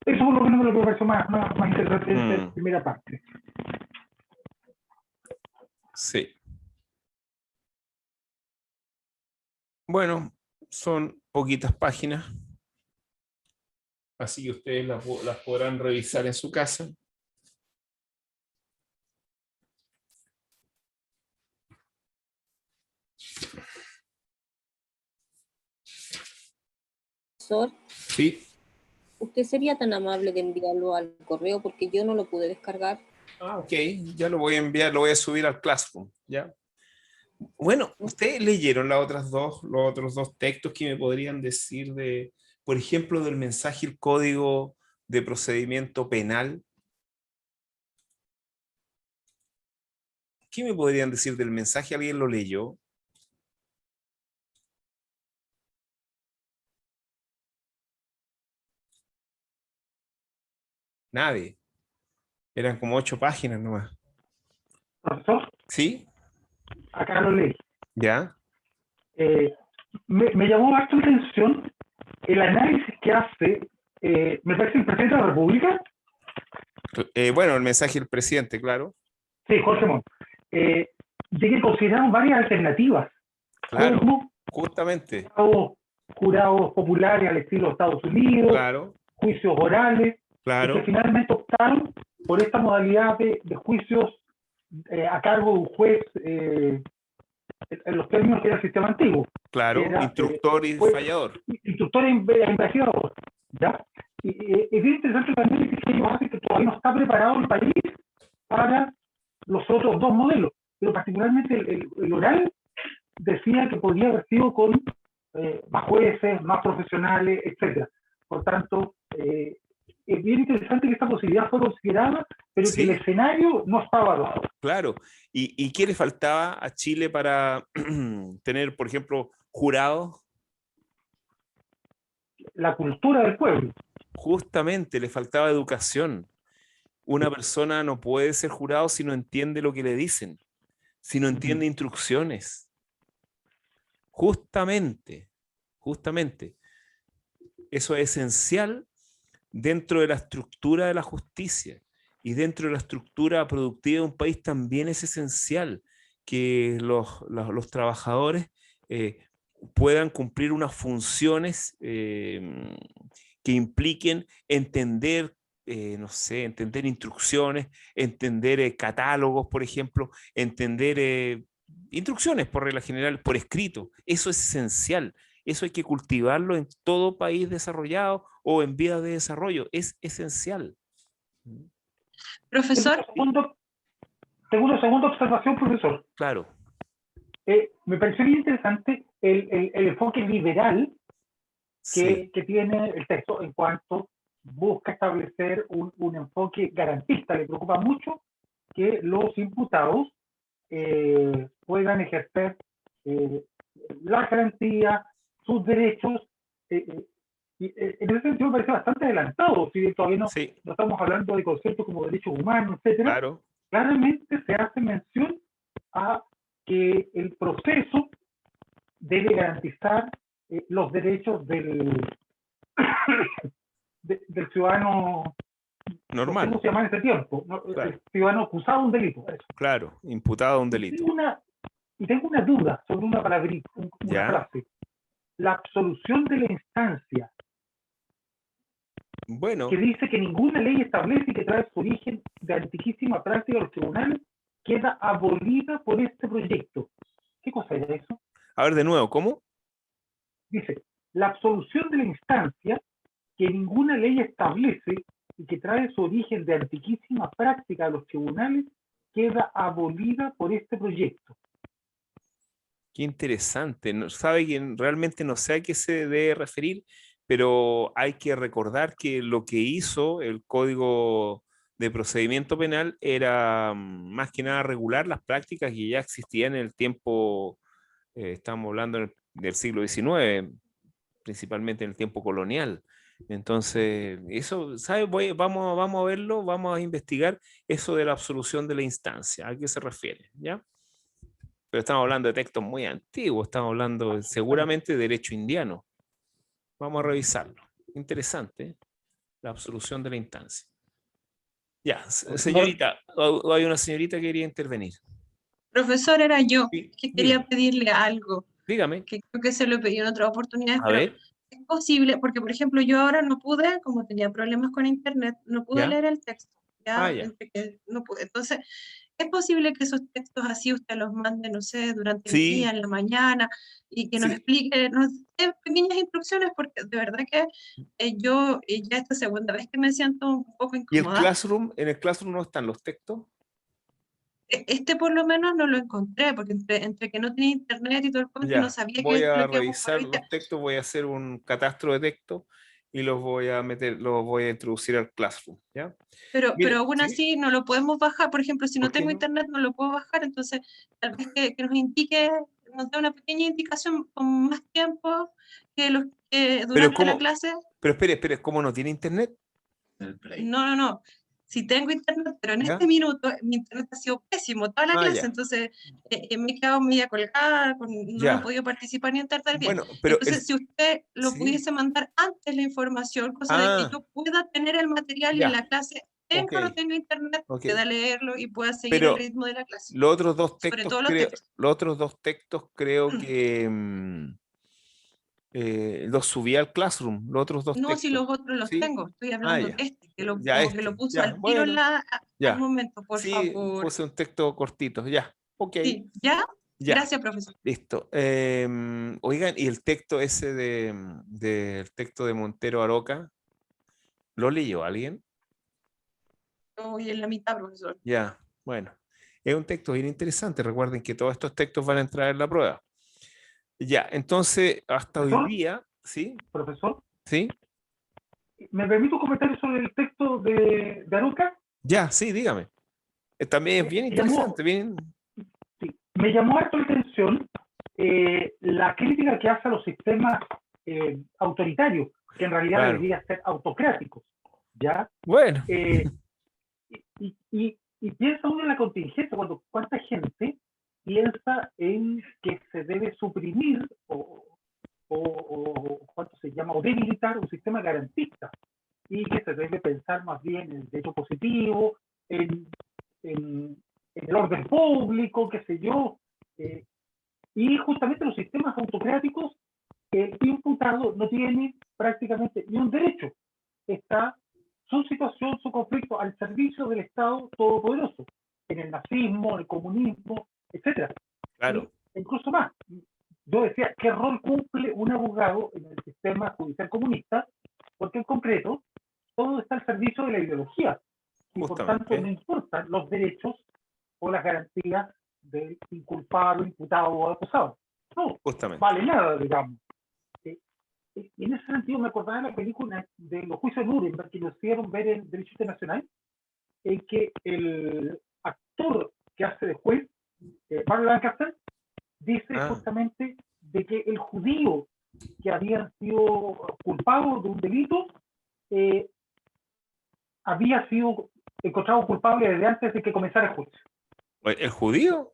Eso por lo menos lo que me pareció más interesante en esta primera parte. Sí. Bueno, son poquitas páginas, así que ustedes las podrán revisar en su casa. Profesor, Sí. ¿usted sería tan amable de enviarlo al correo porque yo no lo pude descargar? Ah, ok, ya lo voy a enviar, lo voy a subir al Classroom, ¿ya? Bueno, ¿ustedes leyeron los otros dos textos que me podrían decir de, por ejemplo, del mensaje el Código de Procedimiento Penal? ¿Qué me podrían decir del mensaje? ¿Alguien lo leyó? Nadie. Eran como 8 páginas nomás. ¿Profesor? ¿Sí? Acá lo leí. ¿Ya? Me llamó bastante la atención el análisis que hace, me parece el presidente de la República. Bueno, el mensaje del presidente, claro. Sí, Jorge Montt. De que consideraron varias alternativas. Claro, como justamente. Jurados populares al estilo de Estados Unidos, claro, juicios orales, claro, y que finalmente optaron por esta modalidad de juicios a cargo de un juez en los términos que era el sistema antiguo. claro, era, instructor y fallador. Instructor e investigador. ¿Ya? Y es bien interesante también que ellos hacen que todavía no está preparado el país para los otros dos modelos, pero particularmente el oral decía que podría haber sido con más jueces, más profesionales, etc. Por tanto, es bien interesante que esta posibilidad fue considerada, pero Sí. que el escenario no estaba dado. Claro. ¿Y qué le faltaba a Chile para tener, por ejemplo, jurados? La cultura del pueblo. Justamente, le faltaba educación. Una persona no puede ser jurado si no entiende lo que le dicen, si no entiende instrucciones. Justamente. Eso es esencial dentro de la estructura de la justicia y dentro de la estructura productiva de un país también es esencial que los trabajadores puedan cumplir unas funciones que impliquen entender, no sé, entender instrucciones, entender catálogos, por ejemplo, entender instrucciones por regla general, por escrito. Eso es esencial. Eso hay que cultivarlo en todo país desarrollado o en vías de desarrollo. Es esencial. Profesor. Segunda observación, profesor. Claro. Me pareció bien interesante el enfoque liberal que tiene el texto en cuanto busca establecer un enfoque garantista. Le preocupa mucho que los imputados puedan ejercer la garantía, sus derechos. Y en ese sentido me parece bastante adelantado, si todavía no estamos hablando de conceptos como derechos humanos, etcétera. Claro. Claramente se hace mención a que el proceso debe garantizar los derechos del ciudadano normal. ¿Cómo se llama en ese tiempo? ¿No? Claro. El ciudadano acusado de un delito. Eso. Claro, imputado de un delito. Y tengo una duda sobre una palabrita, una frase. La absolución de la instancia. Bueno. Que dice que ninguna ley establece que trae su origen de antiquísima práctica de los tribunales queda abolida por este proyecto. ¿Qué cosa era eso? A ver, de nuevo, ¿cómo? Dice, la absolución de la instancia que ninguna ley establece y que trae su origen de antiquísima práctica de los tribunales queda abolida por este proyecto. Qué interesante. No, sabe que realmente no sé a qué se debe referir, pero hay que recordar que lo que hizo el Código de Procedimiento Penal era más que nada regular las prácticas que ya existían en el tiempo, estamos hablando del siglo XIX, principalmente en el tiempo colonial. Entonces, eso, ¿sabe? Vamos a verlo, vamos a investigar eso de la absolución de la instancia, ¿a qué se refiere? ¿Ya? Pero estamos hablando de textos muy antiguos, estamos hablando seguramente de derecho indiano. Vamos a revisarlo. Interesante, ¿eh? La absolución de la instancia. Ya, señorita, hay una señorita que quería intervenir. Profesor, era yo que quería dígame. pedirle algo. Dígame. Que creo que se lo pedí en otras oportunidades, A pero ver. es posible, porque por ejemplo yo ahora no pude, como tenía problemas con internet, no pude ¿Ya? leer el texto. ¿Ya? Ya. No pude. Entonces, es posible que esos textos así usted los mande, no sé, durante el día, en la mañana, y que nos explique, nos dé pequeñas instrucciones, porque de verdad que yo ya esta segunda vez que me siento un poco ¿Y el incómoda. Classroom? ¿En el Classroom no están los textos? Este por lo menos no lo encontré, porque entre que no tenía internet y todo el cuento, no Ya, sabía voy qué es a lo que revisar buscaba. los textos, voy a hacer un catastro de textos y los voy a meter, los voy a introducir al Classroom, ¿ya? Pero Mire, aún así no lo podemos bajar, por ejemplo, si no ¿por qué tengo no? internet no lo puedo bajar, entonces tal vez que nos indique, nos dé una pequeña indicación con más tiempo que los que Pero durante la ¿cómo? clase. Pero espere, ¿cómo no tiene internet? No. Sí tengo internet, pero en ¿Ya? este minuto mi internet ha sido pésimo toda la clase, Ya. entonces me he quedado media colgada, no he Ya. podido participar ni entender bien. Bueno, pero Entonces, si usted lo sí. pudiese mandar antes la información, cosa de que yo pueda tener el material y en Ya. la clase tenga o no tenga internet, pueda leerlo y pueda seguir el Pero ritmo de la clase. los otros dos Sobre textos todo los creo, textos. los otros dos textos creo que los subí al Classroom, los otros dos No, textos. si los otros los ¿Sí? tengo, estoy hablando Ya. de este, que lo, Ya, como que lo puso ya, al tiro bueno, al ya. momento, por Sí, favor. puse un texto cortito, ya. Ok. Sí, ¿ya? Ya. Gracias, profesor. Listo. Oigan, y el texto ese del texto de Montero Aroca, ¿lo leyó alguien? Voy en la mitad, profesor. Ya, bueno. Es un texto bien interesante. Recuerden que todos estos textos van a entrar en la prueba. Ya, entonces, hasta hoy día, ¿sí? Profesor. ¿Sí? ¿Me permite un comentario sobre el texto de Aroca? Ya, sí, dígame. También es bien interesante, bien. Sí, me llamó harto la atención la crítica que hace a los sistemas autoritarios, que en realidad deberían ser autocráticos, ¿ya? Bueno. Y piensa uno en la contingencia, cuánta gente piensa en que se debe suprimir o ¿cuánto se llama? O debilitar un sistema garantista, y que se debe pensar más bien en el derecho positivo, en el orden público, qué sé yo, y justamente los sistemas autocráticos, el imputado no tiene prácticamente ni un derecho, está su situación, su conflicto al servicio del Estado todopoderoso, en el nazismo, en el comunismo, etc. Claro. Y incluso más, yo decía, ¿qué rol cumple un abogado en el sistema judicial comunista? Porque en concreto, todo está al servicio de la ideología, y por tanto no importan los derechos o las garantías del inculpado, imputado o acusado. No, vale nada, digamos. Y en ese sentido me acordaba de la película de los juicios de Nuremberg, que nos hicieron ver en Derecho Internacional, en que el actor que hace de juez, Mark Lancaster, dice justamente de que el judío que había sido culpado de un delito había sido encontrado culpable desde antes de que comenzara el juicio. ¿El judío?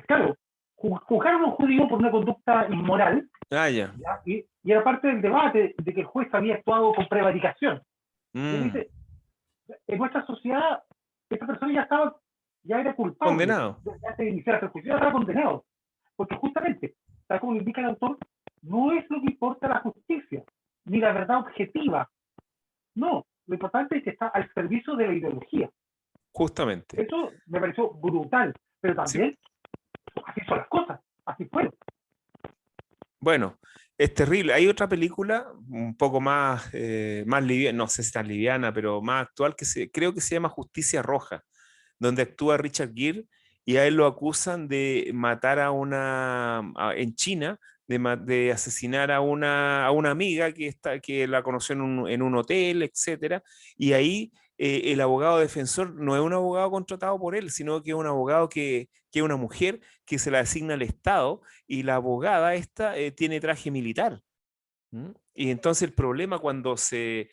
Claro, juzgaron a un judío por una conducta inmoral. Ah, ya. Y era parte del debate de que el juez había actuado con prevaricación. Y dice, en nuestra sociedad, esta persona ya era culpable. Condenado. Antes de iniciar el juicio, ya estaba condenado. Porque justamente, tal como indica el autor, no es lo que importa la justicia, ni la verdad objetiva. No, lo importante es que está al servicio de la ideología. Justamente. Eso me pareció brutal, pero también así son las cosas, así fueron. Bueno, es terrible. Hay otra película un poco más, más liviana, no sé si tan liviana, pero más actual, creo que se llama Justicia Roja, donde actúa Richard Gere y a él lo acusan de matar en China, de asesinar a una amiga que la conoció en un hotel, etcétera, y ahí el abogado defensor no es un abogado contratado por él, sino que es un abogado que es una mujer que se la designa al Estado, y la abogada esta tiene traje militar. Y entonces el problema cuando se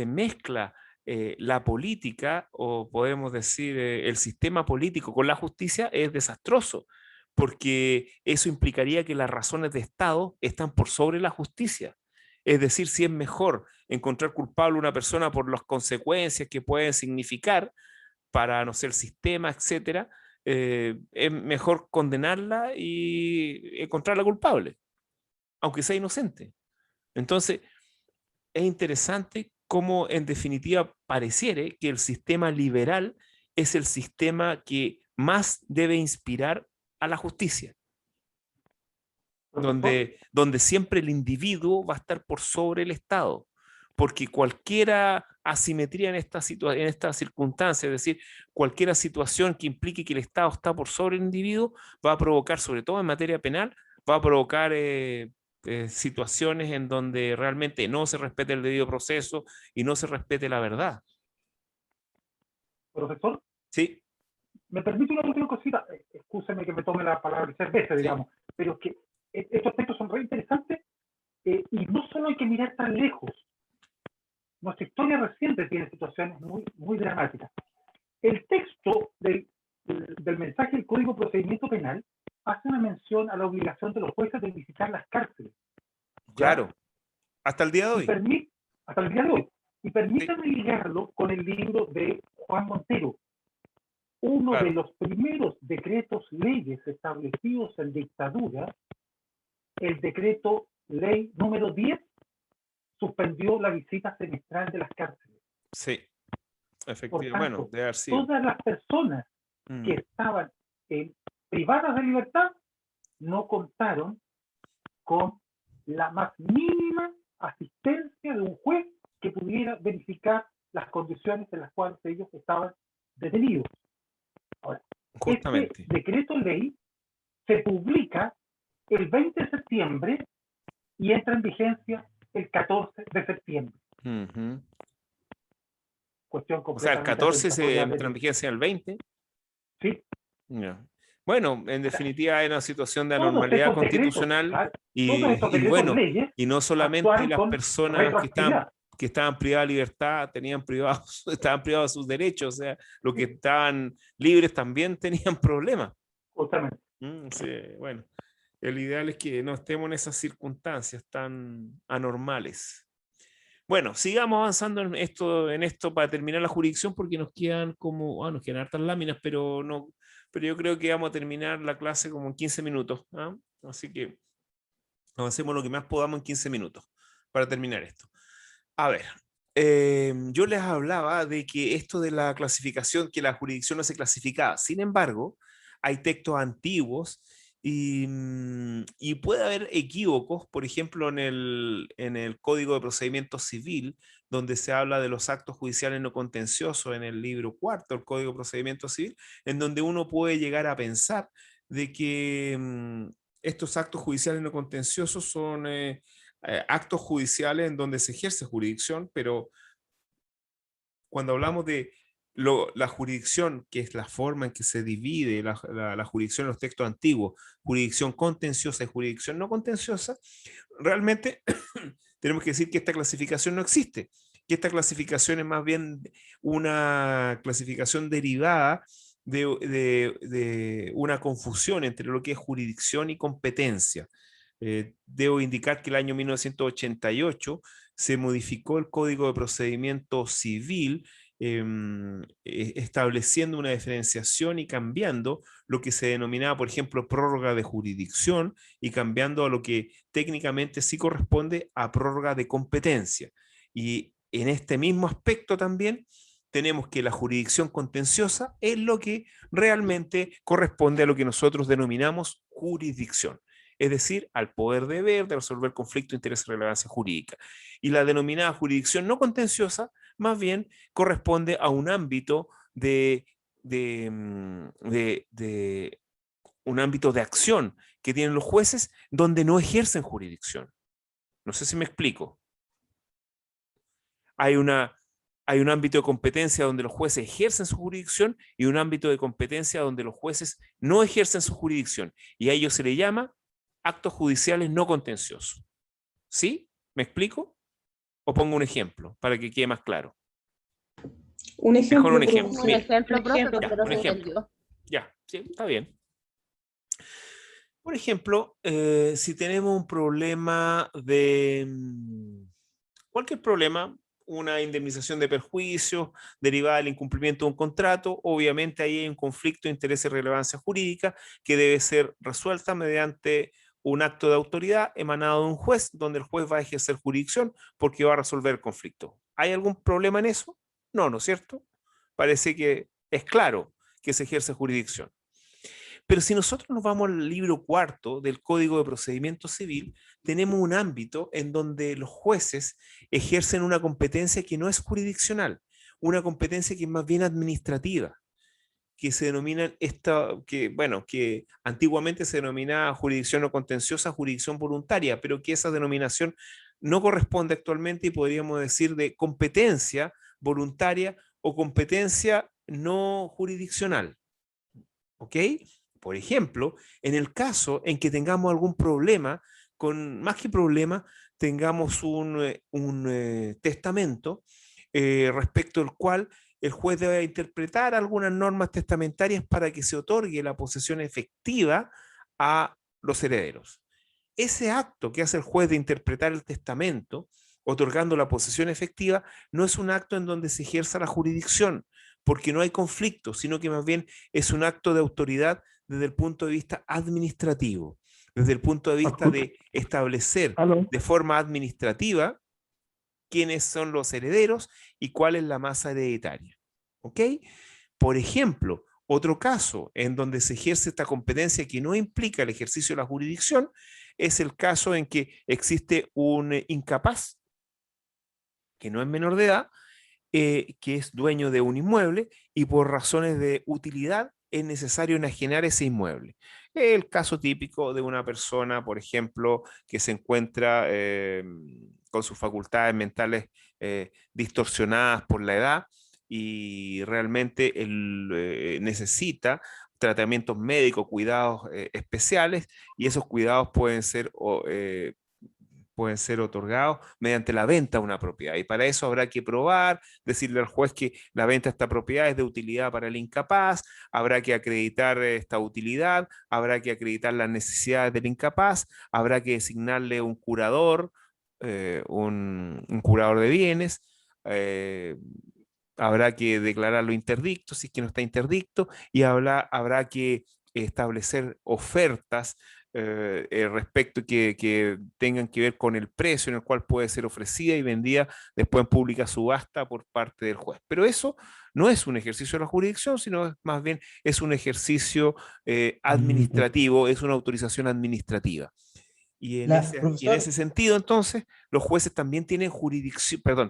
mezcla la política, o podemos decir el sistema político con la justicia, es desastroso, porque eso implicaría que las razones de Estado están por sobre la justicia. Es decir, si es mejor encontrar culpable a una persona por las consecuencias que pueden significar para, no sé, el sistema, etcétera, es mejor condenarla y encontrarla culpable, aunque sea inocente. Entonces, es interesante cómo en definitiva pareciere que el sistema liberal es el sistema que más debe inspirar a la justicia, donde siempre el individuo va a estar por sobre el Estado, porque cualquier asimetría en esta circunstancia, es decir, cualquier situación que implique que el Estado está por sobre el individuo, va a provocar, sobre todo en materia penal, va a provocar situaciones en donde realmente no se respete el debido proceso y no se respete la verdad. Profesor. Sí. Me permite una última cosita, excúseme que me tome la palabra cerveza, digamos, pero es que estos aspectos son re interesantes y no solo hay que mirar tan lejos. Nuestra historia reciente tiene situaciones muy, muy dramáticas. El texto del mensaje del Código de Procedimiento Penal hace una mención a la obligación de los jueces de visitar las cárceles. Claro, hasta el día de hoy. Hasta el día de hoy. Y permítanme ligarlo con el libro de Juan Montero. Uno de los primeros decretos leyes establecidos en dictadura, el decreto ley número 10, suspendió la visita semestral de las cárceles. Sí, efectivamente. Por tanto, bueno, debe haber sido. Todas las personas que estaban privadas de libertad no contaron con la más mínima asistencia de un juez que pudiera verificar las condiciones en las cuales ellos estaban detenidos. Ahora, este decreto ley se publica el 20 de septiembre y entra en vigencia el 14 de septiembre. Cuestión o sea, el 14 se entra en vigencia el 20. Sí. Yeah. Bueno, en definitiva hay una situación de anormalidad constitucional y bueno, y no solamente las personas que estaban privadas de libertad estaban privados de sus derechos, o sea, los que estaban libres también tenían problemas. Justamente. Sí, bueno, el ideal es que no estemos en esas circunstancias tan anormales. Bueno, sigamos avanzando en esto para terminar la jurisdicción, porque nos quedan nos quedan hartas láminas, pero yo creo que vamos a terminar la clase como en 15 minutos. ¿Ah? Así que avancemos lo que más podamos en 15 minutos para terminar esto. A ver, yo les hablaba de que esto de la clasificación, que la jurisdicción no se clasificaba. Sin embargo, hay textos antiguos y puede haber equívocos, por ejemplo, en el Código de Procedimiento Civil, donde se habla de los actos judiciales no contenciosos en el libro cuarto del Código de Procedimiento Civil, en donde uno puede llegar a pensar de que estos actos judiciales no contenciosos son actos judiciales en donde se ejerce jurisdicción, pero cuando hablamos de la jurisdicción, que es la forma en que se divide la jurisdicción en los textos antiguos, jurisdicción contenciosa y jurisdicción no contenciosa, realmente tenemos que decir que esta clasificación no existe, que esta clasificación es más bien una clasificación derivada de una confusión entre lo que es jurisdicción y competencia. Debo indicar que el año 1988 se modificó el Código de Procedimiento Civil, estableciendo una diferenciación y cambiando lo que se denominaba, por ejemplo, prórroga de jurisdicción, y cambiando a lo que técnicamente sí corresponde a prórroga de competencia. Y en este mismo aspecto también tenemos que la jurisdicción contenciosa es lo que realmente corresponde a lo que nosotros denominamos jurisdicción, es decir, al poder deber de resolver conflicto de interés y relevancia jurídica. Y la denominada jurisdicción no contenciosa más bien corresponde a un ámbito un ámbito de acción que tienen los jueces donde no ejercen jurisdicción. No sé si me explico. Hay un ámbito de competencia donde los jueces ejercen su jurisdicción y un ámbito de competencia donde los jueces no ejercen su jurisdicción. Y a ello se le llama actos judiciales no contenciosos. ¿Sí? ¿Me explico? ¿O pongo un ejemplo para que quede más claro? Un ejemplo. Mejor un ejemplo. Un ejemplo, profe, Ya, porque no un se ejemplo. entendió. Ya, sí, está bien. Por ejemplo, si tenemos un problema de cualquier problema, una indemnización de perjuicios derivada del incumplimiento de un contrato, obviamente ahí hay un conflicto de interés y relevancia jurídica que debe ser resuelta mediante un acto de autoridad emanado de un juez, donde el juez va a ejercer jurisdicción porque va a resolver el conflicto. ¿Hay algún problema en eso? No, ¿no es cierto? Parece que es claro que se ejerce jurisdicción. Pero si nosotros nos vamos al libro cuarto del Código de Procedimiento Civil, tenemos un ámbito en donde los jueces ejercen una competencia que no es jurisdiccional, una competencia que es más bien administrativa, que se denomina que antiguamente se denominaba jurisdicción no contenciosa, jurisdicción voluntaria, pero que esa denominación no corresponde actualmente y podríamos decir de competencia voluntaria o competencia no jurisdiccional. ¿Ok? Por ejemplo, en el caso en que tengamos algún problema, más que problema, tengamos un testamento respecto al cual el juez debe interpretar algunas normas testamentarias para que se otorgue la posesión efectiva a los herederos. Ese acto que hace el juez de interpretar el testamento, otorgando la posesión efectiva, no es un acto en donde se ejerza la jurisdicción, porque no hay conflicto, sino que más bien es un acto de autoridad desde el punto de vista administrativo, desde el punto de vista de establecer de forma administrativa quiénes son los herederos y cuál es la masa hereditaria. ¿Ok? Por ejemplo, otro caso en donde se ejerce esta competencia que no implica el ejercicio de la jurisdicción es el caso en que existe un incapaz que no es menor de edad, que es dueño de un inmueble y por razones de utilidad es necesario enajenar ese inmueble. El caso típico de una persona, por ejemplo, que se encuentra con sus facultades mentales distorsionadas por la edad y realmente él necesita tratamientos médicos, cuidados especiales, y esos cuidados pueden ser otorgados mediante la venta de una propiedad. Y para eso habrá que probar, decirle al juez que la venta de esta propiedad es de utilidad para el incapaz, habrá que acreditar esta utilidad, habrá que acreditar las necesidades del incapaz, habrá que designarle un curador, un curador de bienes, habrá que declararlo interdicto si es que no está interdicto, y habrá que establecer ofertas respecto que tengan que ver con el precio en el cual puede ser ofrecida y vendida después en pública subasta por parte del juez. Pero eso no es un ejercicio de la jurisdicción, sino más bien es un ejercicio administrativo, es una autorización administrativa. Y en ese sentido, entonces, los jueces también tienen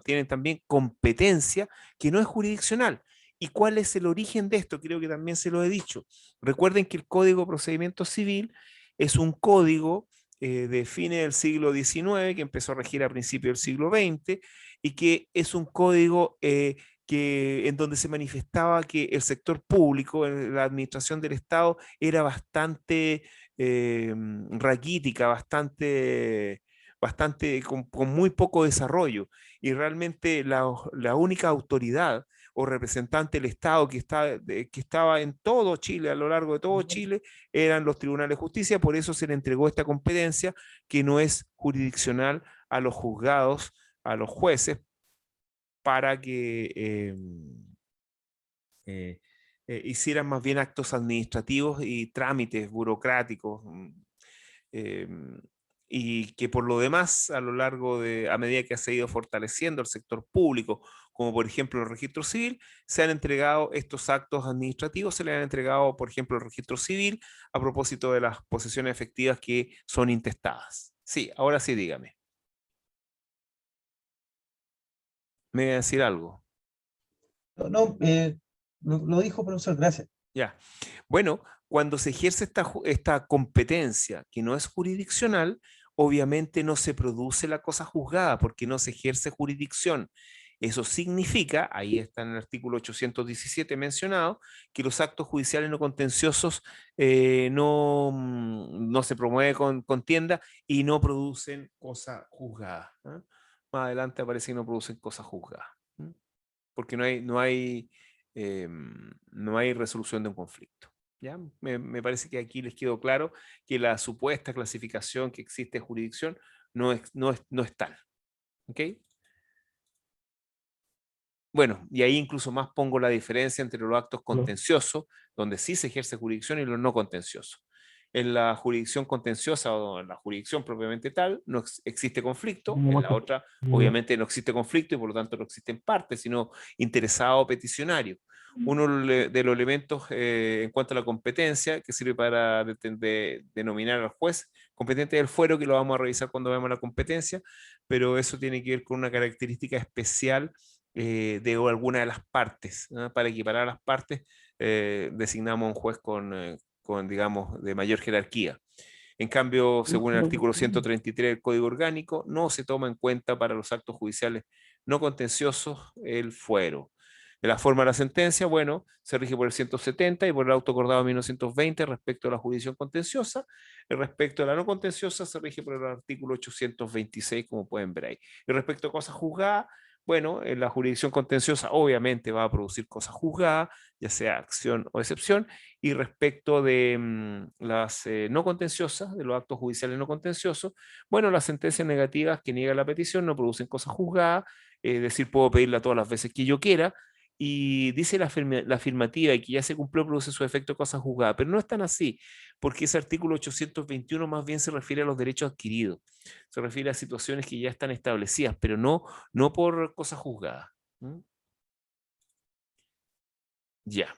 tienen también competencia que no es jurisdiccional. ¿Y cuál es el origen de esto? Creo que también se lo he dicho. Recuerden que el Código de Procedimiento Civil es un código de fines del siglo XIX, que empezó a regir a principios del siglo XX, y que es un código en donde se manifestaba que el sector público, la administración del Estado, era bastante raquítica, bastante con muy poco desarrollo, y realmente la única autoridad o representante del Estado que estaba en todo Chile, a lo largo de todo Chile, eran los tribunales de justicia. Por eso se le entregó esta competencia, que no es jurisdiccional, a los juzgados, a los jueces, para que hicieran más bien actos administrativos y trámites burocráticos, y que por lo demás, a medida que se ha ido fortaleciendo el sector público, como por ejemplo el registro civil, se han entregado estos actos administrativos, se le han entregado, por ejemplo, el registro civil a propósito de las posesiones efectivas que son intestadas. Sí, ahora sí, dígame. ¿Me voy a decir algo? No, lo dijo, profesor, gracias. Ya. Bueno, cuando se ejerce esta competencia que no es jurisdiccional, obviamente no se produce la cosa juzgada porque no se ejerce jurisdicción. Eso significa, ahí está en el artículo 817 mencionado, que los actos judiciales no contenciosos no se promueve con contienda y no producen cosa juzgada. Más adelante aparece que no producen cosa juzgada, porque no hay resolución de un conflicto. ¿Ya? Me parece que aquí les quedó claro que la supuesta clasificación que existe en jurisdicción no es tal. ¿Ok? Bueno, y ahí incluso más pongo la diferencia entre los actos contenciosos, donde sí se ejerce jurisdicción, y los no contenciosos. En la jurisdicción contenciosa o en la jurisdicción propiamente tal, no existe conflicto. En la otra, obviamente, no existe conflicto y por lo tanto no existen partes, sino interesado o peticionario. Uno de los elementos en cuanto a la competencia, que sirve para denominar al juez competente del fuero, que lo vamos a revisar cuando veamos la competencia, pero eso tiene que ver con una característica especial de alguna de las partes, ¿no? Para equiparar a las partes, designamos un juez digamos, de mayor jerarquía. En cambio, según el artículo 133 del Código Orgánico, no se toma en cuenta para los actos judiciales no contenciosos el fuero. En la forma de la sentencia, bueno, se rige por el 170 y por el auto acordado 1920 respecto a la jurisdicción contenciosa. Respecto a la no contenciosa, se rige por el artículo 826, como pueden ver ahí. Y respecto a cosas juzgadas, bueno, en la jurisdicción contenciosa obviamente va a producir cosas juzgadas, ya sea acción o excepción, y respecto de las no contenciosas, de los actos judiciales no contenciosos, bueno, las sentencias negativas que niegan la petición no producen cosas juzgadas, es decir, puedo pedirla todas las veces que yo quiera, y dice la afirmativa y que ya se cumplió, produce su efecto cosa juzgada, pero no es tan así, porque ese artículo 821 más bien se refiere a los derechos adquiridos, se refiere a situaciones que ya están establecidas, pero no por cosas juzgadas. Ya.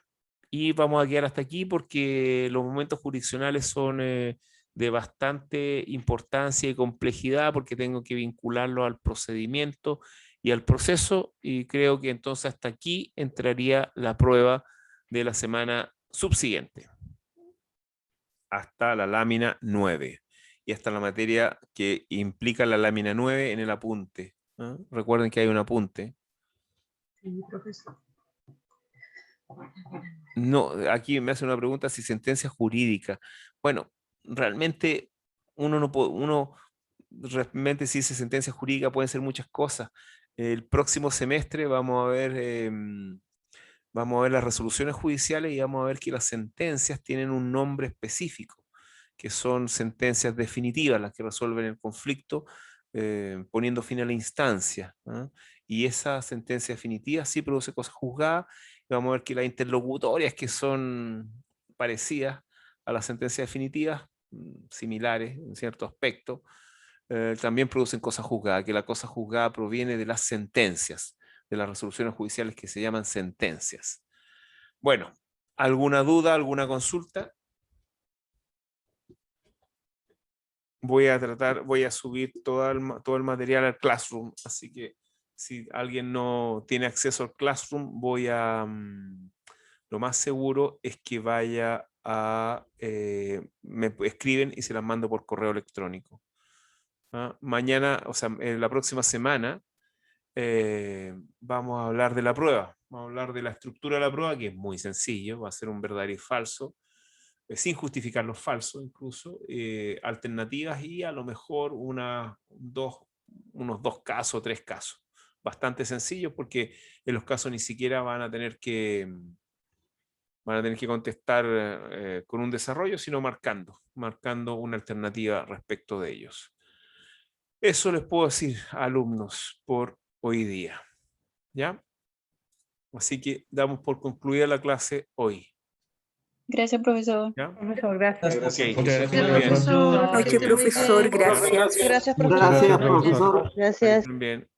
Y vamos a quedar hasta aquí porque los momentos jurisdiccionales son de bastante importancia y complejidad, porque tengo que vincularlo al procedimiento y al proceso, y creo que entonces hasta aquí entraría la prueba de la semana subsiguiente, hasta la lámina 9 y hasta la materia que implica la lámina 9 en el apunte. Recuerden que hay un apunte. Sí, profesor. No, aquí me hace una pregunta si sentencia jurídica. Bueno, realmente uno realmente si dice sentencia jurídica pueden ser muchas cosas. El próximo semestre vamos a ver las resoluciones judiciales y vamos a ver que las sentencias tienen un nombre específico, que son sentencias definitivas, las que resuelven el conflicto poniendo fin a la instancia. Y esa sentencia definitiva sí produce cosas juzgadas. Y vamos a ver que las interlocutorias que son parecidas a las sentencias definitivas, similares en cierto aspecto, también producen cosas juzgadas, que la cosa juzgada proviene de las sentencias, de las resoluciones judiciales que se llaman sentencias. Bueno, ¿alguna duda, alguna consulta? Voy a subir todo el material al Classroom, así que si alguien no tiene acceso al Classroom, lo más seguro es que vaya me escriben y se las mando por correo electrónico. Mañana, o sea, la próxima semana, vamos a hablar de la prueba. Vamos a hablar de la estructura de la prueba, que es muy sencillo, va a ser un verdadero y falso, sin justificar los falsos incluso, alternativas y a lo mejor unos 2 casos, 3 casos. Bastante sencillos porque en los casos ni siquiera van a tener que contestar con un desarrollo, sino marcando una alternativa respecto de ellos. Eso les puedo decir, alumnos, por hoy día. ¿Ya? Así que damos por concluida la clase hoy. Gracias, profesor. ¿Ya? Profesor, gracias. Ok, Muchas que estén gracias, muy bien. profesor. Noche, profesor, gracias. Gracias, Gracias, profesor. Gracias. Que estén bien.